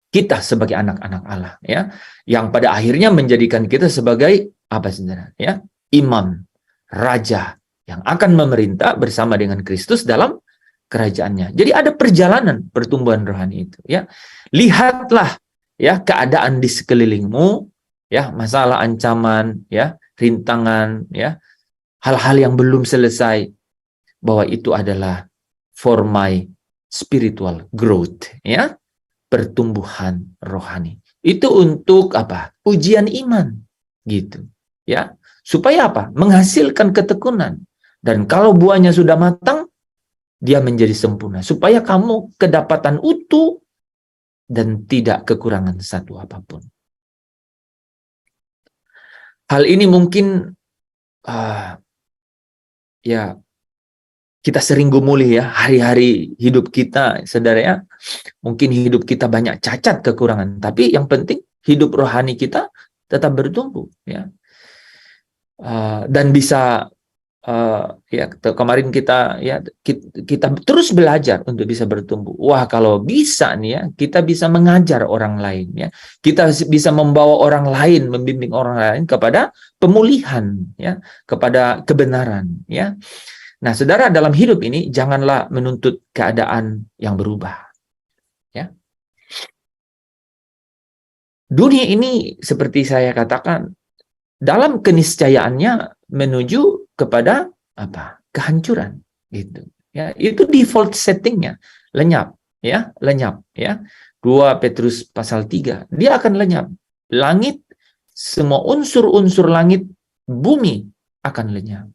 kita sebagai anak-anak Allah, ya, yang pada akhirnya menjadikan kita sebagai apa, saudara? Ya, imam, raja yang akan memerintah bersama dengan Kristus dalam kerajaannya. Jadi ada perjalanan pertumbuhan rohani itu, ya. Lihatlah ya keadaan di sekelilingmu, ya, masalah, ancaman, ya, rintangan, ya, hal-hal yang belum selesai, bahwa itu adalah for my spiritual growth, ya, pertumbuhan rohani. Itu untuk apa? Ujian iman, gitu, ya, supaya apa? Menghasilkan ketekunan. Dan kalau buahnya sudah matang, dia menjadi sempurna, supaya kamu kedapatan utuh dan tidak kekurangan satu apapun. Hal ini mungkin ya kita sering gumuli ya hari-hari hidup kita, saudara ya. Mungkin hidup kita banyak cacat, kekurangan, tapi yang penting hidup rohani kita tetap bertumbuh, ya. Dan bisa ya kemarin kita terus belajar untuk bisa bertumbuh. Wah, kalau bisa nih ya, kita bisa mengajar orang lain ya. Kita bisa membawa orang lain, membimbing orang lain kepada pemulihan ya, kepada kebenaran ya. Nah, saudara, dalam hidup ini janganlah menuntut keadaan yang berubah. Ya. Dunia ini seperti saya katakan dalam keniscayaannya menuju kepada apa? Kehancuran, gitu Ya, itu default settingnya, lenyap, ya, lenyap, ya. 2 Petrus pasal 3, dia akan lenyap. Langit, semua unsur-unsur langit, bumi akan lenyap.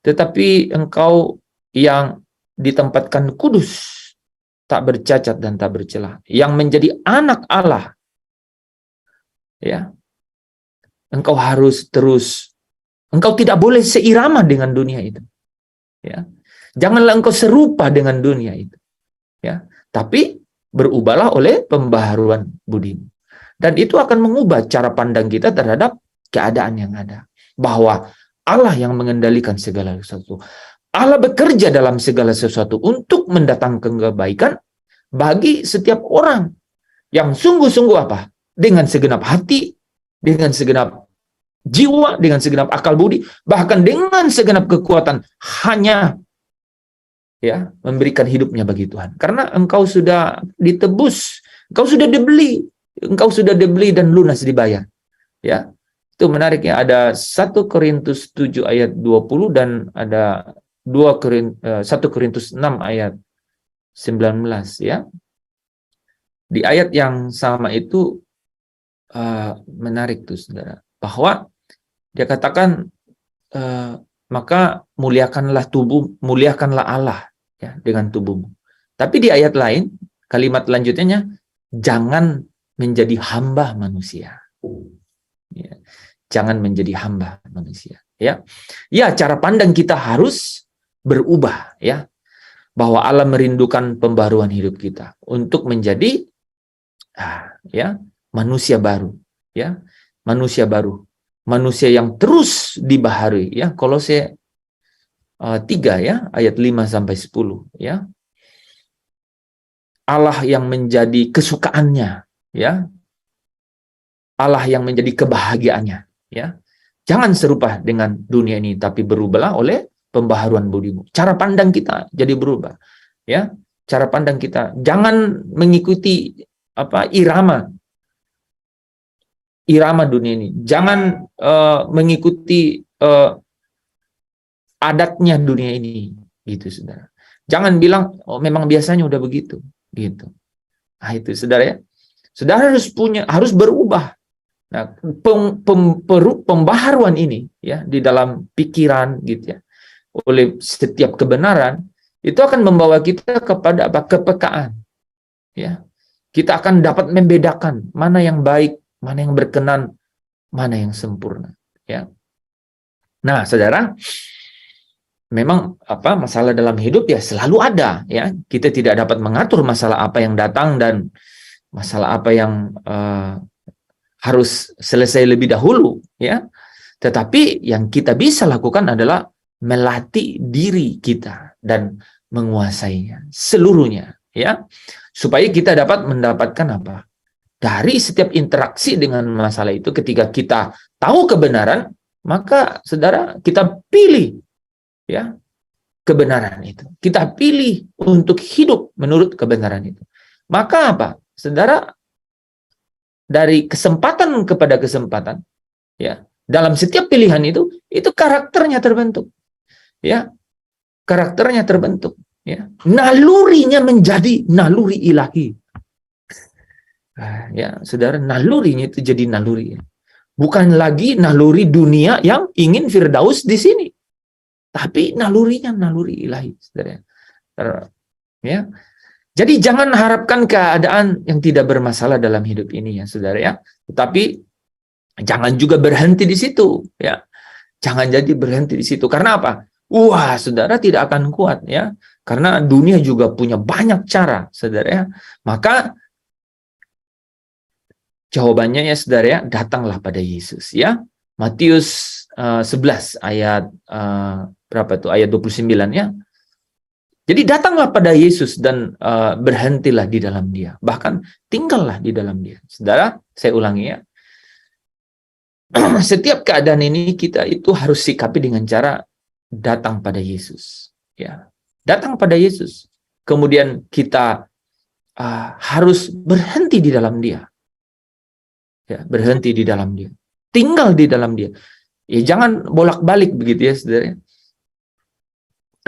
Tetapi engkau yang ditempatkan kudus, tak bercacat dan tak bercelah, yang menjadi anak Allah, ya, engkau harus terus, engkau tidak boleh seirama dengan dunia itu, ya. Janganlah engkau serupa dengan dunia itu, ya. Tapi berubahlah oleh pembaharuan budimu. Dan itu akan mengubah cara pandang kita terhadap keadaan yang ada. Bahwa Allah yang mengendalikan segala sesuatu. Allah bekerja dalam segala sesuatu untuk mendatangkan kebaikan bagi setiap orang yang sungguh-sungguh apa? Dengan segenap hati, dengan segenap jiwa, dengan segenap akal budi, bahkan dengan segenap kekuatan, hanya ya memberikan hidupnya bagi Tuhan. Karena engkau sudah ditebus, engkau sudah dibeli dan lunas dibayar. Ya. Itu menarik ya, ada 1 Korintus 7 ayat 20 dan ada 1 Korintus 6 ayat 19 ya. Di ayat yang sama itu menarik tuh Saudara, bahwa dia katakan maka muliakanlah Allah ya dengan tubuhmu. Tapi di ayat lain, kalimat lanjutnya, jangan menjadi hamba manusia. Ya, jangan menjadi hamba manusia. Ya, ya cara pandang kita harus berubah ya, bahwa Allah merindukan pembaruan hidup kita untuk menjadi ya manusia baru, ya manusia baru. Manusia yang terus dibaharui ya, Kolose 3 ya ayat 5 sampai 10 ya. Allah yang menjadi kesukaannya ya. Allah yang menjadi kebahagiaannya ya. Jangan serupa dengan dunia ini tapi berubahlah oleh pembaharuan budimu. Cara pandang kita jadi berubah ya. Cara pandang kita jangan mengikuti irama dunia ini. Jangan mengikuti adatnya dunia ini, gitu Saudara. Jangan bilang oh memang biasanya udah begitu, gitu. Nah, itu Saudara ya. Saudara harus berubah. Nah, pembaharuan ini ya di dalam pikiran gitu ya. Oleh setiap kebenaran itu akan membawa kita kepada kepekaan. Ya. Kita akan dapat membedakan mana yang baik, mana yang berkenan, mana yang sempurna, ya. Nah, Saudara, memang masalah dalam hidup ya selalu ada, ya. Kita tidak dapat mengatur masalah apa yang datang dan masalah apa yang harus selesai lebih dahulu, ya. Tetapi yang kita bisa lakukan adalah melatih diri kita dan menguasainya seluruhnya, ya. Supaya kita dapat mendapatkan apa? Dari setiap interaksi dengan masalah itu, ketika kita tahu kebenaran, maka Saudara, kita pilih ya kebenaran itu. Kita pilih untuk hidup menurut kebenaran itu. Maka apa? Saudara, dari kesempatan kepada kesempatan, ya, dalam setiap pilihan itu karakternya terbentuk. Ya. Karakternya terbentuk, ya. Nalurinya menjadi naluri ilahi. Ya, Saudara, nalurinya itu jadi naluri. Bukan lagi naluri dunia yang ingin Firdaus di sini. Tapi nalurinya naluri ilahi, Saudara. Ya. Jadi jangan harapkan keadaan yang tidak bermasalah dalam hidup ini ya, Saudara ya. Tetapi jangan juga berhenti di situ, ya. Jangan jadi berhenti di situ. Karena apa? Wah, Saudara tidak akan kuat ya. Karena dunia juga punya banyak cara, Saudara ya. Maka jawabannya ya Saudara ya, datanglah pada Yesus ya. Matius 11 ayat berapa tuh? Ayat 29 ya. Jadi datanglah pada Yesus dan berhentilah di dalam Dia. Bahkan tinggallah di dalam Dia. Saudara, saya ulangi ya. Setiap keadaan ini kita itu harus sikapi dengan cara datang pada Yesus ya. Datang pada Yesus. Kemudian kita harus berhenti di dalam Dia. Ya, berhenti di dalam Dia, tinggal di dalam Dia. Ya, jangan bolak-balik begitu ya, Saudara.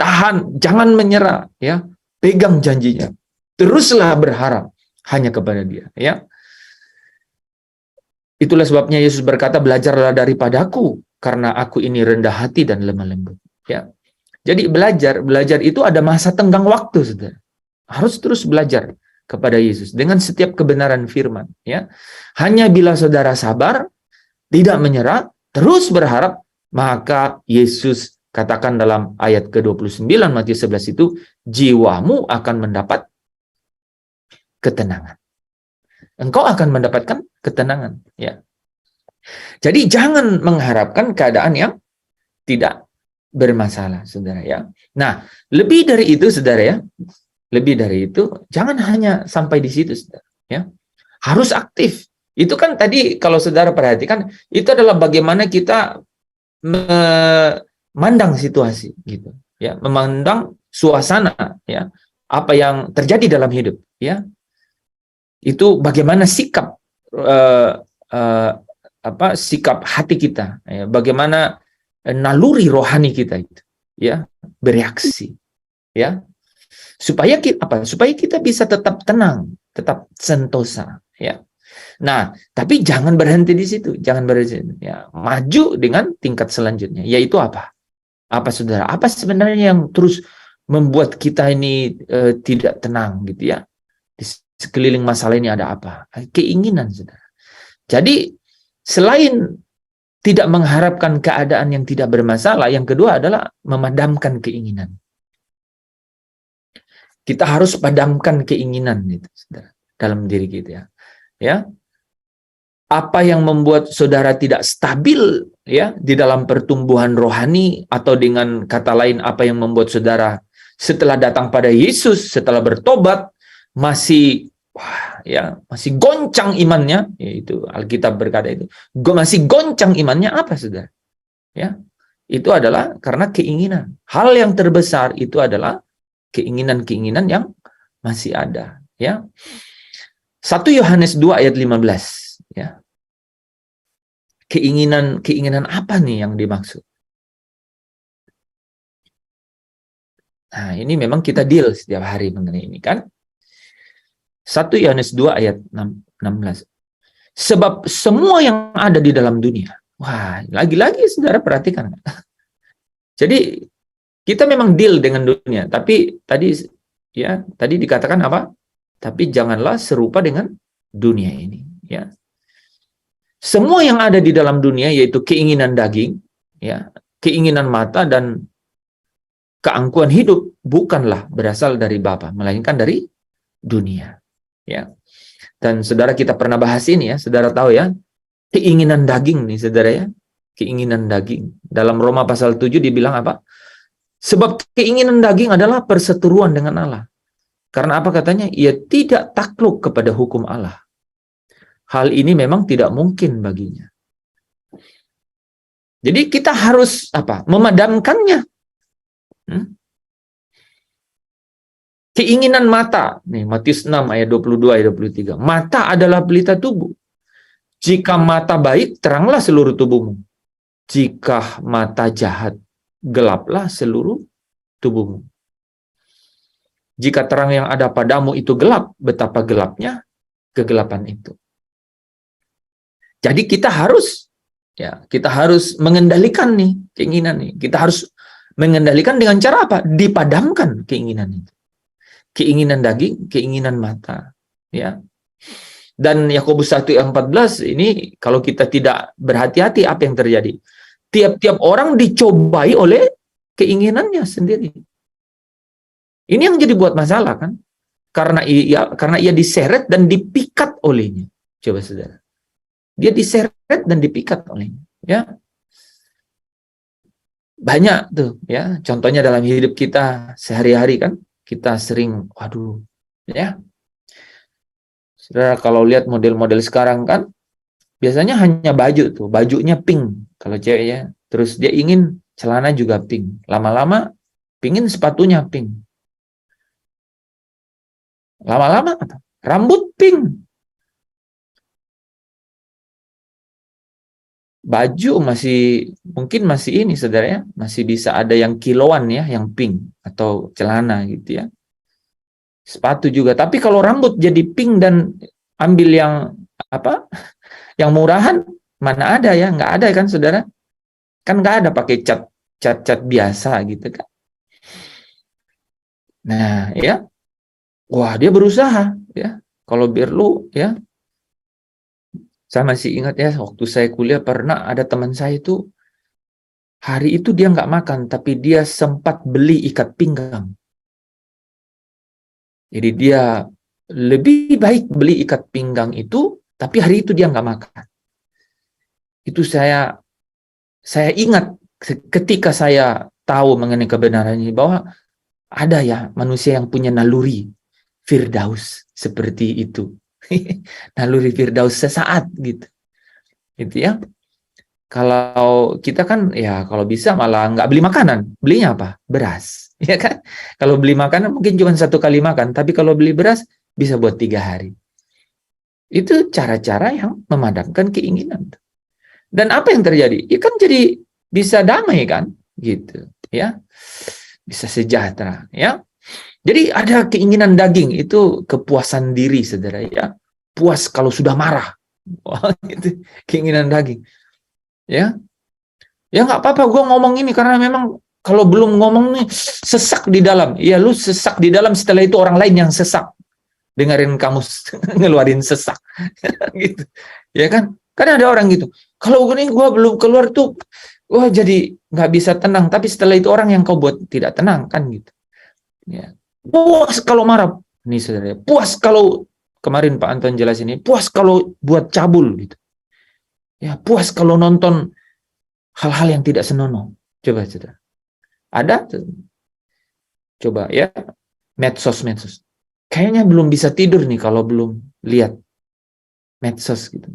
tahan, jangan menyerah, ya. Pegang janjinya. Teruslah berharap hanya kepada Dia, ya. Itulah sebabnya Yesus berkata, belajarlah daripadaku, karena aku ini rendah hati dan lemah lembut. Ya. Jadi belajar itu ada masa tenggang waktu, saudara. Harus terus belajar kepada Yesus dengan setiap kebenaran firman. Ya. Hanya bila saudara sabar, tidak menyerah, terus berharap, maka Yesus katakan dalam ayat ke-29 Matius 11 itu, jiwamu akan mendapat ketenangan. Engkau akan mendapatkan ketenangan. Ya. Jadi jangan mengharapkan keadaan yang tidak bermasalah, saudara, ya. Nah, lebih dari itu, saudara, ya, lebih dari itu, jangan hanya sampai di situ, saudara, ya. Harus aktif. Itu kan tadi kalau saudara perhatikan, itu adalah bagaimana kita memandang situasi, gitu, ya, memandang suasana, ya, apa yang terjadi dalam hidup, ya. Itu bagaimana sikap sikap hati kita, ya, bagaimana naluri rohani kita itu, ya, bereaksi, ya, supaya kita bisa tetap tenang, tetap sentosa, ya. Nah, tapi jangan berhenti di situ, jangan berhenti, ya, maju dengan tingkat selanjutnya, yaitu apa? Apa, saudara? Apa sebenarnya yang terus membuat kita ini tidak tenang, gitu, ya? Di sekeliling masalah ini ada apa? Keinginan, saudara. Jadi selain tidak mengharapkan keadaan yang tidak bermasalah, yang kedua adalah memadamkan keinginan. Kita harus padamkan keinginan itu, saudara, dalam diri kita, ya. Apa yang membuat saudara tidak stabil, ya, di dalam pertumbuhan rohani, atau dengan kata lain apa yang membuat saudara setelah datang pada Yesus, setelah bertobat masih masih goncang imannya, yaitu Alkitab berkata itu, masih goncang imannya, apa, saudara? Ya, itu adalah karena keinginan. Hal yang terbesar itu adalah keinginan-keinginan yang masih ada, ya. 1 Yohanes 2 ayat 15, ya. Keinginan apa nih yang dimaksud? Nah, ini memang kita deal setiap hari mengenai ini, kan? 1 Yohanes 2 ayat 16. Sebab semua yang ada di dalam dunia. Wah, lagi-lagi saudara perhatikan. Jadi kita memang deal dengan dunia, tapi tadi dikatakan apa? Tapi janganlah serupa dengan dunia ini, ya. Semua yang ada di dalam dunia, yaitu keinginan daging, ya, keinginan mata, dan keangkuhan hidup, bukanlah berasal dari Bapa, melainkan dari dunia, ya. Dan saudara, kita pernah bahas ini, ya, saudara tahu, ya, keinginan daging nih, saudara, ya, keinginan daging. Dalam Roma pasal 7 dibilang apa? Sebab keinginan daging adalah perseteruan dengan Allah. Karena apa katanya? Ia tidak takluk kepada hukum Allah. Hal ini memang tidak mungkin baginya. Jadi kita harus apa? Memadamkannya. Keinginan mata. Nih, Matius 6 ayat 22 ayat 23. Mata adalah pelita tubuh. Jika mata baik, teranglah seluruh tubuhmu. Jika mata jahat, gelaplah seluruh tubuhmu. Jika terang yang ada padamu itu gelap, betapa gelapnya kegelapan itu. Jadi kita harus mengendalikan nih keinginan nih. Kita harus mengendalikan dengan cara apa? Dipadamkan keinginan itu. Keinginan daging, keinginan mata, ya. Dan Yakobus 1:14 ini kalau kita tidak berhati-hati, apa yang terjadi? Tiap-tiap orang dicobai oleh keinginannya sendiri. Ini yang jadi buat masalah, kan? Karena ia diseret dan dipikat olehnya. Coba saudara. Dia diseret dan dipikat olehnya, ya. Banyak tuh, ya. Contohnya dalam hidup kita sehari-hari, kan? Kita sering, ya. Saudara, kalau lihat model-model sekarang, kan, biasanya hanya baju tuh, bajunya pink kalau cewek, ya. Terus dia ingin celana juga pink. Lama-lama pingin sepatunya pink. Lama-lama rambut pink. Baju mungkin masih ini saudara ya, masih bisa ada yang kiloan ya, yang pink atau celana gitu ya. Sepatu juga. Tapi kalau rambut jadi pink dan ambil yang apa? Yang murahan, mana ada ya? Nggak ada kan saudara? Kan nggak ada pakai cat biasa gitu kan. Nah ya, wah dia berusaha ya. Kalau perlu ya, saya masih ingat ya waktu saya kuliah pernah ada teman saya itu hari itu dia nggak makan, tapi dia sempat beli ikat pinggang. Jadi dia lebih baik beli ikat pinggang itu, tapi hari itu dia nggak makan. Itu saya ingat ketika saya tahu mengenai kebenaran ini bahwa ada ya manusia yang punya naluri Firdaus seperti itu. Naluri Firdaus sesaat gitu. Gitu ya. Kalau kita kan ya kalau bisa malah nggak beli makanan. Belinya apa? Beras. Ya kan? Kalau beli makanan mungkin cuma 1 kali makan. Tapi kalau beli beras bisa buat 3 hari. Itu cara-cara yang memadamkan keinginan. Dan apa yang terjadi? Ya kan jadi bisa damai kan? Gitu. Ya. Bisa sejahtera. Ya. Jadi ada keinginan daging. Itu kepuasan diri saudara ya. Puas kalau sudah marah. Wah, itu keinginan daging. Ya. Ya nggak apa-apa gue ngomong ini karena memang kalau belum ngomong nih sesak di dalam. Ya lu sesak di dalam, setelah itu orang lain yang sesak. Dengerin kamu ngeluarin sesak. Gitu. Ya kan? Kan ada orang gitu. Kalau gue belum keluar tuh wah jadi nggak bisa tenang, tapi setelah itu orang yang kau buat tidak tenang kan gitu. Ya. Puas kalau marah. Nih saudara, puas kalau kemarin Pak Anton jelas ini, puas kalau buat cabul gitu. Ya, puas kalau nonton hal-hal yang tidak senonoh. Coba saudara. Ada? Coba ya, medsos. Kayaknya belum bisa tidur nih kalau belum lihat medsos gitu.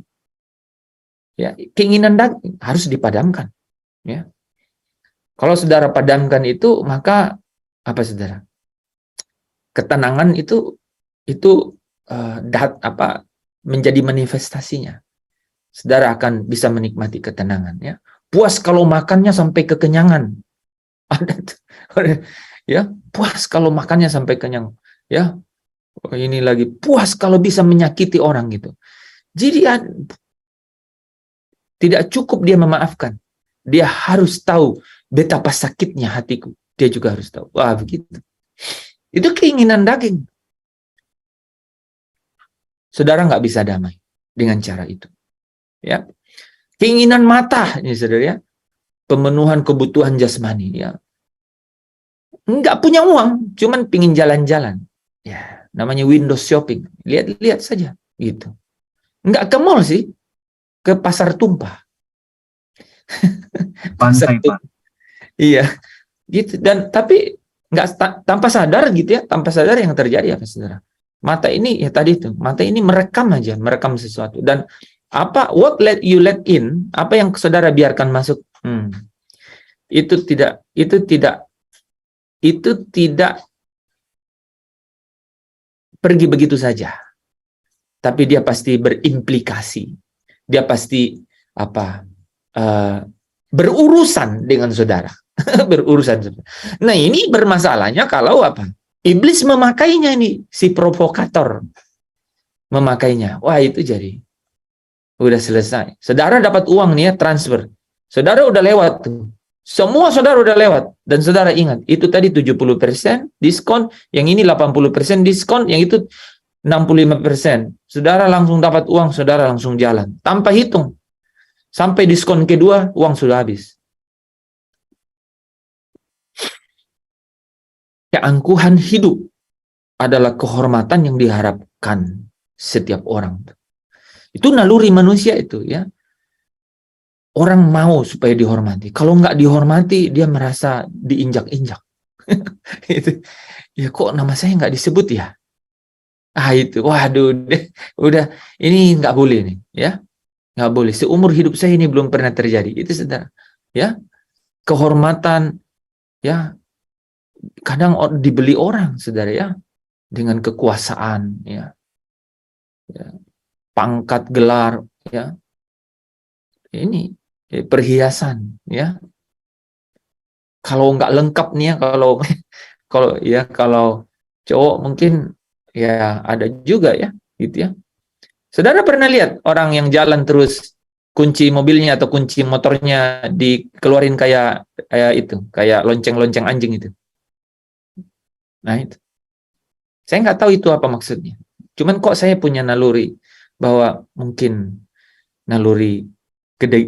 Ya, keinginan daging harus dipadamkan. Ya, kalau saudara padamkan itu, maka apa saudara? Ketenangan itu menjadi manifestasinya. Saudara akan bisa menikmati ketenangan. Ya, puas kalau makannya sampai kekenyangan. Ada tuh. Ya, puas kalau makannya sampai kenyang. Ya, ini lagi puas kalau bisa menyakiti orang gitu. Jadi tidak cukup dia memaafkan. Dia harus tahu betapa sakitnya hatiku. Dia juga harus tahu. Wah, begitu. Itu keinginan daging. Saudara nggak bisa damai dengan cara itu. Ya. Keinginan mata, ini saudara ya. Pemenuhan kebutuhan jasmani. Ya. Nggak punya uang, cuman pingin jalan-jalan. Ya, namanya window shopping. Lihat-lihat saja. Gitu. Nggak ke mall sih. Ke pasar tumpah. Pantai, Pak. Iya, gitu. Dan tapi nggak tanpa sadar gitu ya, tanpa sadar yang terjadi apa saudara? Mata ini ya tadi itu, mata ini merekam merekam sesuatu. Dan what let you let in, apa yang saudara biarkan masuk, itu tidak pergi begitu saja. Tapi dia pasti berimplikasi. Dia pasti berurusan dengan saudara. Berurusan. Nah, ini bermasalahnya kalau iblis memakainya ini, si provokator memakainya. Wah, itu jadi udah selesai. Saudara dapat uang nih ya, transfer. Saudara udah lewat tuh. Semua saudara udah lewat. Dan saudara ingat, itu tadi 70% diskon, yang ini 80% diskon, yang itu 65%. Saudara langsung dapat uang, saudara langsung jalan. Tanpa hitung. Sampai diskon kedua, uang sudah habis. Keangkuhan hidup adalah kehormatan yang diharapkan setiap orang. Itu naluri manusia itu ya. Orang mau supaya dihormati. Kalau nggak dihormati, dia merasa diinjak-injak. Itu. Ya kok nama saya nggak disebut ya? Itu, waduh, udah ini nggak boleh nih, ya, nggak boleh. Seumur hidup saya ini belum pernah terjadi. Itu saudara, ya, kehormatan, ya. Kadang dibeli orang, saudara ya, dengan kekuasaan, ya, pangkat, gelar, ya. Ini perhiasan, ya. Kalau nggak lengkap nih ya, kalau cowok mungkin ya ada juga ya, gitu ya. Saudara pernah lihat orang yang jalan terus kunci mobilnya atau kunci motornya dikeluarin kayak lonceng-lonceng anjing itu. Nah itu, saya nggak tahu itu apa maksudnya. Cuman kok saya punya naluri bahwa mungkin naluri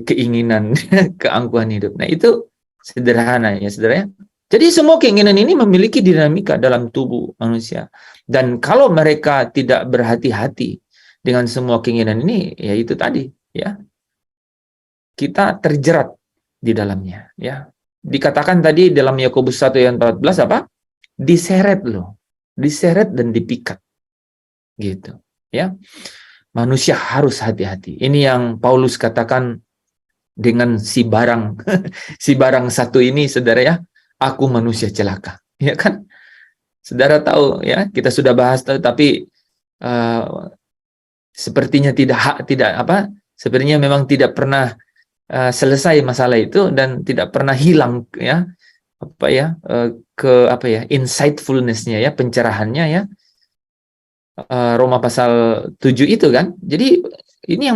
keinginan keangkuhan hidup. Nah itu sederhana ya saudara. Jadi semua keinginan ini memiliki dinamika dalam tubuh manusia. Dan kalau mereka tidak berhati-hati dengan semua keinginan ini, ya itu tadi, ya. Kita terjerat di dalamnya, ya. Dikatakan tadi dalam Yakobus 1 ayat 14 apa? Diseret loh. Diseret dan dipikat. Gitu, ya. Manusia harus hati-hati. Ini yang Paulus katakan dengan si barang si barang satu ini, saudara ya, aku manusia celaka, ya kan? Saudara tahu ya, kita sudah bahas tapi sepertinya sepertinya memang tidak pernah selesai masalah itu dan tidak pernah hilang ya, insightfulness-nya ya, pencerahannya ya. Roma pasal 7 itu kan. Jadi ini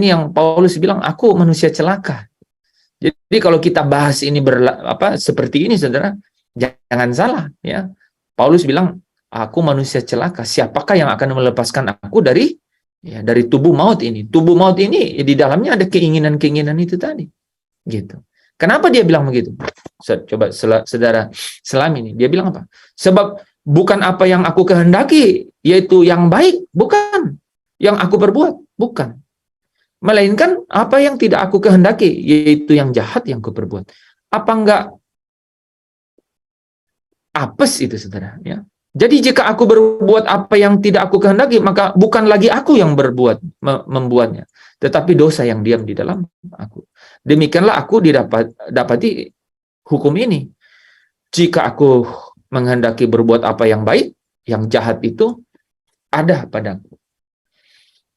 yang Paulus bilang, aku manusia celaka. Jadi kalau kita bahas ini seperti ini saudara, jangan salah ya. Paulus bilang, aku manusia celaka, siapakah yang akan melepaskan aku dari tubuh maut ini? Tubuh maut ini di dalamnya ada keinginan-keinginan itu tadi. Gitu. Kenapa dia bilang begitu? Coba saudara selami ini, dia bilang apa? Sebab bukan apa yang aku kehendaki, yaitu yang baik, bukan. Yang aku perbuat, bukan. Melainkan apa yang tidak aku kehendaki, yaitu yang jahat yang aku perbuat. Apa enggak apes itu, saudara? Ya. Jadi jika aku berbuat apa yang tidak aku kehendaki, maka bukan lagi aku yang membuatnya, tetapi dosa yang diam di dalam aku. Demikianlah aku dapati hukum ini. Jika aku menghendaki berbuat apa yang baik, yang jahat itu ada padaku.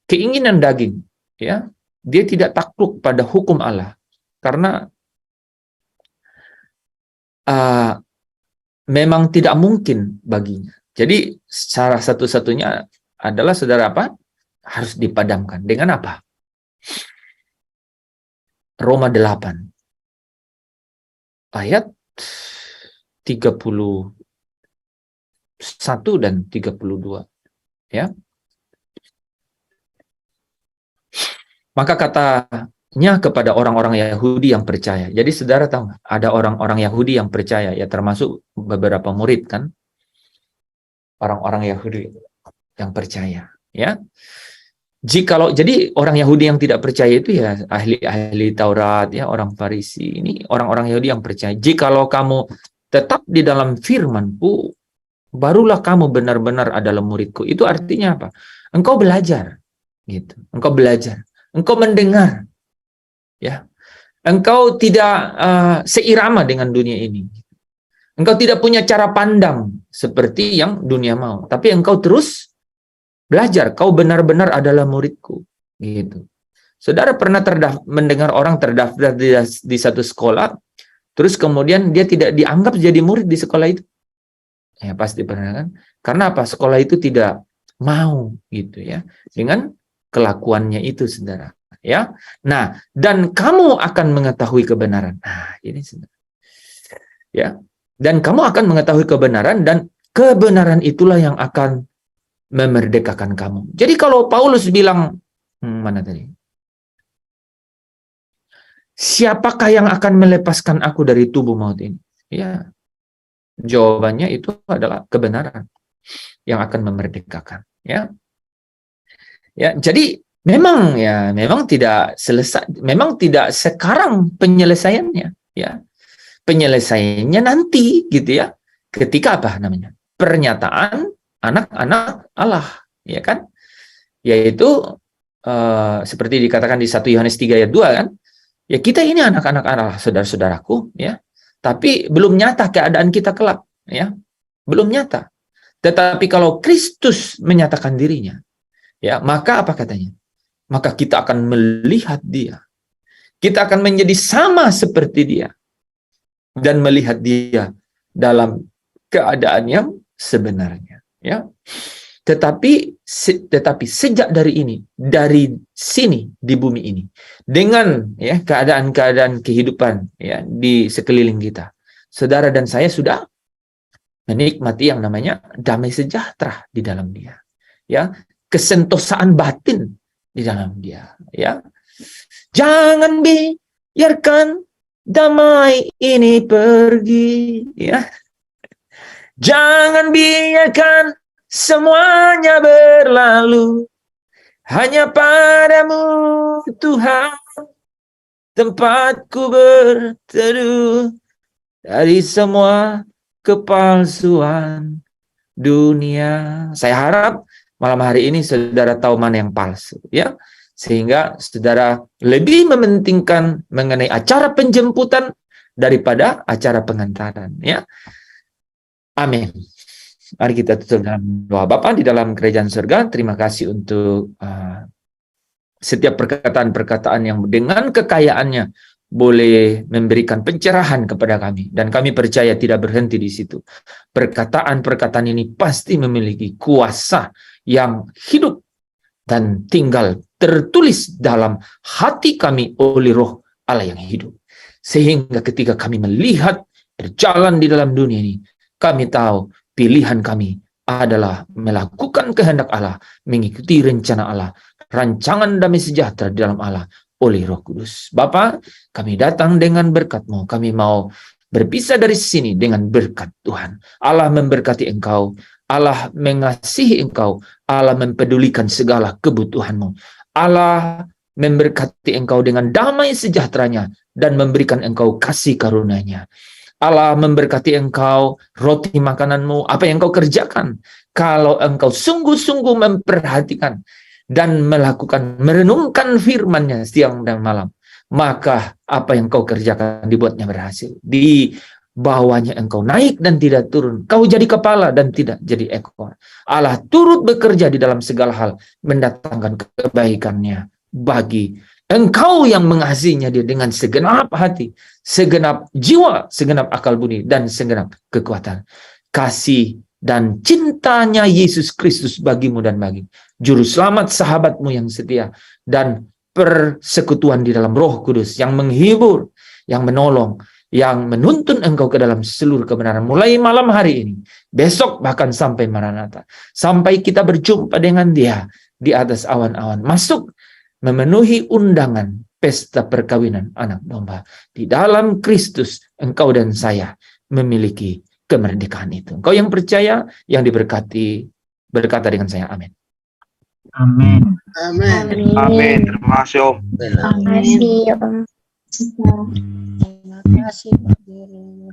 Keinginan daging, ya, dia tidak takluk pada hukum Allah, karena memang tidak mungkin baginya. Jadi cara satu-satunya adalah saudara apa? Harus dipadamkan. Dengan apa? Roma 8 ayat 31 dan 32. Ya. Maka katanya kepada orang-orang Yahudi yang percaya. Jadi saudara tahu nggak? Ada orang-orang Yahudi yang percaya, ya termasuk beberapa murid kan. Orang-orang Yahudi yang percaya, ya. Jadi orang Yahudi yang tidak percaya itu ya ahli-ahli Taurat, ya, orang Farisi. Ini orang-orang Yahudi yang percaya. Jikalau kamu tetap di dalam firman-Ku, barulah kamu benar-benar adalah murid-Ku. Itu artinya apa? Engkau belajar, gitu. Engkau belajar, engkau mendengar, ya. Engkau tidak seirama dengan dunia ini. Engkau tidak punya cara pandang seperti yang dunia mau, tapi engkau terus belajar, kau benar-benar adalah muridku, gitu. Saudara pernah mendengar orang terdaftar di satu sekolah, terus kemudian dia tidak dianggap jadi murid di sekolah itu? Ya pasti pernah kan? Karena apa? Sekolah itu tidak mau, gitu ya, dengan kelakuannya itu, saudara. Ya, nah, dan kamu akan mengetahui kebenaran. Nah, ini saudara. Ya, dan kamu akan mengetahui kebenaran, dan kebenaran itulah yang akan memerdekakan kamu. Jadi kalau Paulus bilang, mana tadi? Siapakah yang akan melepaskan aku dari tubuh maut ini? Ya, jawabannya itu adalah kebenaran yang akan memerdekakan. Ya, ya. Jadi memang tidak selesai, memang tidak sekarang penyelesaiannya. Ya, penyelesaiannya nanti, gitu ya. Ketika apa namanya? Pernyataan anak-anak Allah, ya kan? Yaitu seperti dikatakan di 1 Yohanes 3 ayat 2 kan? Ya kita ini anak-anak Allah, saudara-saudaraku, ya. Tapi belum nyata keadaan kita kelak, ya. Belum nyata. Tetapi kalau Kristus menyatakan dirinya, ya, maka apa katanya? Maka kita akan melihat Dia. Kita akan menjadi sama seperti dia dan melihat dia dalam keadaan yang sebenarnya, ya. Tetapi sejak dari sini di bumi ini, dengan ya keadaan-keadaan kehidupan ya di sekeliling kita, saudara dan saya sudah menikmati yang namanya damai sejahtera di dalam dia, ya, kesentosaan batin di dalam dia, ya. Jangan biarkan damai ini pergi, ya. Jangan biarkan semuanya berlalu, hanya padamu Tuhan tempatku berteduh dari semua kepalsuan dunia. Saya harap malam hari ini saudara tahu mana yang palsu, ya, sehingga saudara lebih mementingkan mengenai acara penjemputan daripada acara pengantaran, ya. Amin. Mari kita tutup dalam doa. Bapa di dalam kerajaan surga, terima kasih untuk setiap perkataan-perkataan yang dengan kekayaannya boleh memberikan pencerahan kepada kami. Dan kami percaya tidak berhenti di situ. Perkataan-perkataan ini pasti memiliki kuasa yang hidup dan tinggal tertulis dalam hati kami oleh Roh Allah yang hidup. Sehingga ketika kami melihat berjalan di dalam dunia ini, kami tahu pilihan kami adalah melakukan kehendak Allah, mengikuti rencana Allah, rancangan damai sejahtera di dalam Allah oleh Roh Kudus. Bapa, kami datang dengan berkat-Mu. Kami mau berpisah dari sini dengan berkat Tuhan. Allah memberkati engkau, Allah mengasihi engkau, Allah mempedulikan segala kebutuhanmu. Allah memberkati engkau dengan damai sejahteranya dan memberikan engkau kasih karunia-Nya. Allah memberkati engkau, roti makananmu, apa yang engkau kerjakan. Kalau engkau sungguh-sungguh memperhatikan dan melakukan, merenungkan firman-Nya siang dan malam, maka apa yang engkau kerjakan dibuatnya berhasil. Di bawahnya engkau naik dan tidak turun. Kau jadi kepala dan tidak jadi ekor. Allah turut bekerja di dalam segala hal, mendatangkan kebaikan-Nya bagi engkau yang mengasihinya dia dengan segenap hati, segenap jiwa, segenap akal budi, dan segenap kekuatan. Kasih dan cintanya Yesus Kristus bagimu dan bagi Juru Selamat sahabatmu yang setia, dan persekutuan di dalam Roh Kudus yang menghibur, yang menolong, yang menuntun engkau ke dalam seluruh kebenaran. Mulai malam hari ini, besok bahkan sampai Maranatha. Sampai kita berjumpa dengan dia di atas awan-awan. Masuk memenuhi undangan pesta perkawinan anak domba. Di dalam Kristus, engkau dan saya memiliki kemerdekaan itu. Engkau yang percaya, yang diberkati, berkata dengan saya, amin. Amin. Amin. Amin. Terima kasih Om. Terima kasih, Om. Terima kasih, Pak Guru.